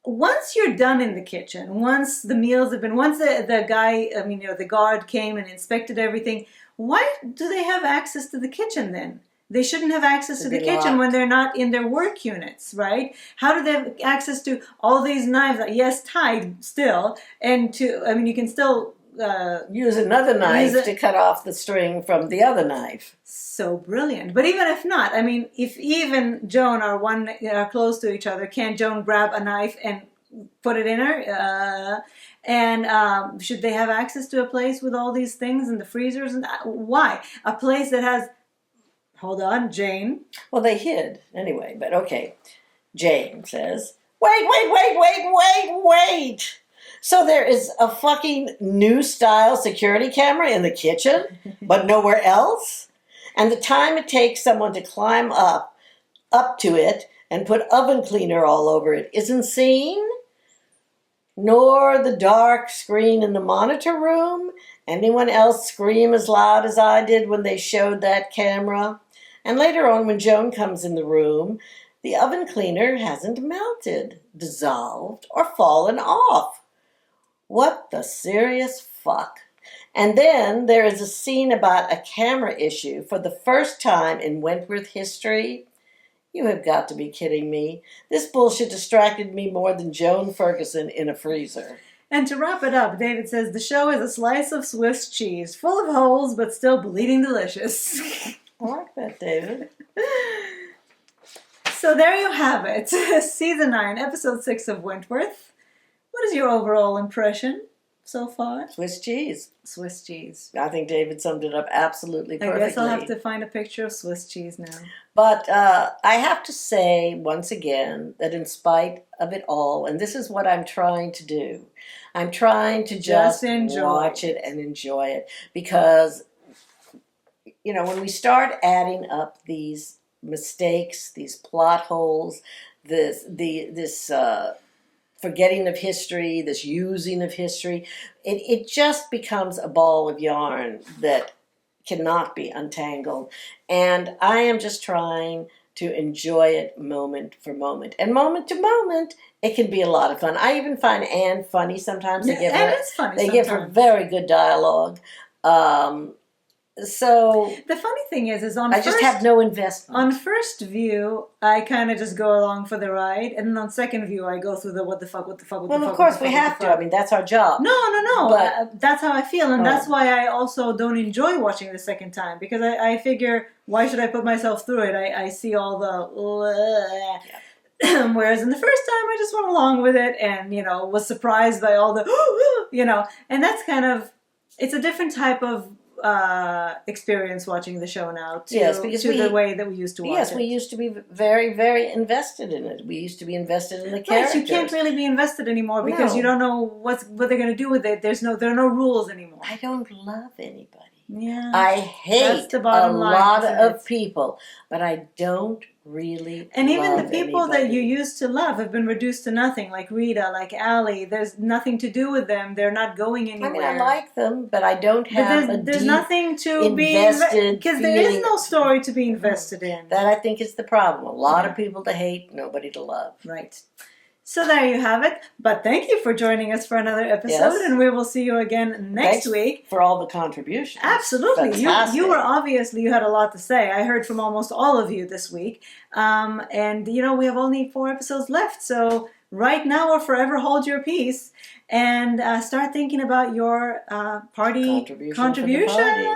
[SPEAKER 1] once you're done in the kitchen, once the meals have been, once the guy, the guard came and inspected everything, why do they have access to the kitchen then? They shouldn't have access to the kitchen when they're not in their work units, right? How do they have access to all these knives? Yes, tied still, and you can still
[SPEAKER 2] use another knife to cut off the string from the other knife.
[SPEAKER 1] So brilliant. But even if not, if even Joan are close to each other, can't Joan grab a knife and put it in her? Should they have access to a place with all these things in the freezers? And why? A place that has... Hold on, Jane.
[SPEAKER 2] Well, they hid anyway, but okay. Jane says, wait. So there is a fucking new style security camera in the kitchen, but nowhere else? And the time it takes someone to climb up to it and put oven cleaner all over it isn't seen? Nor the dark screen in the monitor room? Anyone else scream as loud as I did when they showed that camera? And later on, when Joan comes in the room, the oven cleaner hasn't melted, dissolved, or fallen off. What the serious fuck? And then there is a scene about a camera issue for the first time in Wentworth history. You have got to be kidding me. This bullshit distracted me more than Joan Ferguson in a freezer.
[SPEAKER 1] And to wrap it up, David says, the show is a slice of Swiss cheese, full of holes, but still bleeding delicious.
[SPEAKER 2] I like that, David.
[SPEAKER 1] So there you have it. Season 9, Episode 6 of Wentworth. What is your overall impression so far?
[SPEAKER 2] Swiss cheese.
[SPEAKER 1] Swiss cheese.
[SPEAKER 2] I think David summed it up absolutely perfectly.
[SPEAKER 1] I guess I'll have to find a picture of Swiss cheese now.
[SPEAKER 2] But I have to say, once again, that in spite of it all, and this is what I'm trying to do, I'm trying to just watch it and enjoy it. Because, when we start adding up these mistakes, these plot holes, this forgetting of history, this using of history, it just becomes a ball of yarn that cannot be untangled. And I am just trying to enjoy it moment for moment. And moment to moment, it can be a lot of fun. I even find Anne funny sometimes. They give her very good dialogue. So
[SPEAKER 1] The funny thing is on
[SPEAKER 2] I
[SPEAKER 1] first,
[SPEAKER 2] just have no investment.
[SPEAKER 1] on first view, I kind of just go along for the ride, and then on second view, I go through the what the fuck, what the fuck, what the
[SPEAKER 2] Well,
[SPEAKER 1] fuck.
[SPEAKER 2] of course
[SPEAKER 1] what the
[SPEAKER 2] we
[SPEAKER 1] fuck, what
[SPEAKER 2] have
[SPEAKER 1] the
[SPEAKER 2] to.
[SPEAKER 1] fuck.
[SPEAKER 2] I mean, that's our job.
[SPEAKER 1] No.
[SPEAKER 2] But-
[SPEAKER 1] That's how I feel, and that's
[SPEAKER 2] Oh.
[SPEAKER 1] why I also don't enjoy watching the second time, because I figure, why should I put myself through it? I see all the. Whereas in the first time, I just went along with it, and was surprised by all the, and that's kind of, it's a different type of experience watching the show now to,
[SPEAKER 2] Yes, because
[SPEAKER 1] the way that we used to watch
[SPEAKER 2] Yes,
[SPEAKER 1] it.
[SPEAKER 2] we used to be very, very invested in it. We used to be invested in the
[SPEAKER 1] Right,
[SPEAKER 2] characters.
[SPEAKER 1] you can't really be invested anymore because
[SPEAKER 2] No.
[SPEAKER 1] you don't know what they're going to do with it. There are no rules anymore.
[SPEAKER 2] I don't love anybody.
[SPEAKER 1] Yeah,
[SPEAKER 2] I
[SPEAKER 1] That's
[SPEAKER 2] hate
[SPEAKER 1] the
[SPEAKER 2] a
[SPEAKER 1] bottom line,
[SPEAKER 2] lot
[SPEAKER 1] isn't
[SPEAKER 2] of
[SPEAKER 1] it?
[SPEAKER 2] people, but I don't really
[SPEAKER 1] and even the
[SPEAKER 2] love
[SPEAKER 1] people that
[SPEAKER 2] anybody.
[SPEAKER 1] you used to love have been reduced to nothing, like Rita, like Allie. There's nothing to do with them. They're not going
[SPEAKER 2] I
[SPEAKER 1] anywhere.
[SPEAKER 2] mean, I like them, but I don't
[SPEAKER 1] But
[SPEAKER 2] have
[SPEAKER 1] there's
[SPEAKER 2] deep
[SPEAKER 1] nothing to be
[SPEAKER 2] invested
[SPEAKER 1] because there is
[SPEAKER 2] feeling.
[SPEAKER 1] no story to be invested in.
[SPEAKER 2] That I think is the problem. A lot of people to hate, nobody to love.
[SPEAKER 1] Right. So there you have it. But thank you for joining us for another episode,
[SPEAKER 2] Yes.
[SPEAKER 1] and we will see you again next
[SPEAKER 2] Thanks
[SPEAKER 1] week.
[SPEAKER 2] for all the contributions.
[SPEAKER 1] Absolutely.
[SPEAKER 2] Fantastic.
[SPEAKER 1] You were obviously, you had a lot to say. I heard from almost all of you this week. And, we have only 4 episodes left. So right now or forever hold your peace and start thinking about your party
[SPEAKER 2] Contribution for the party.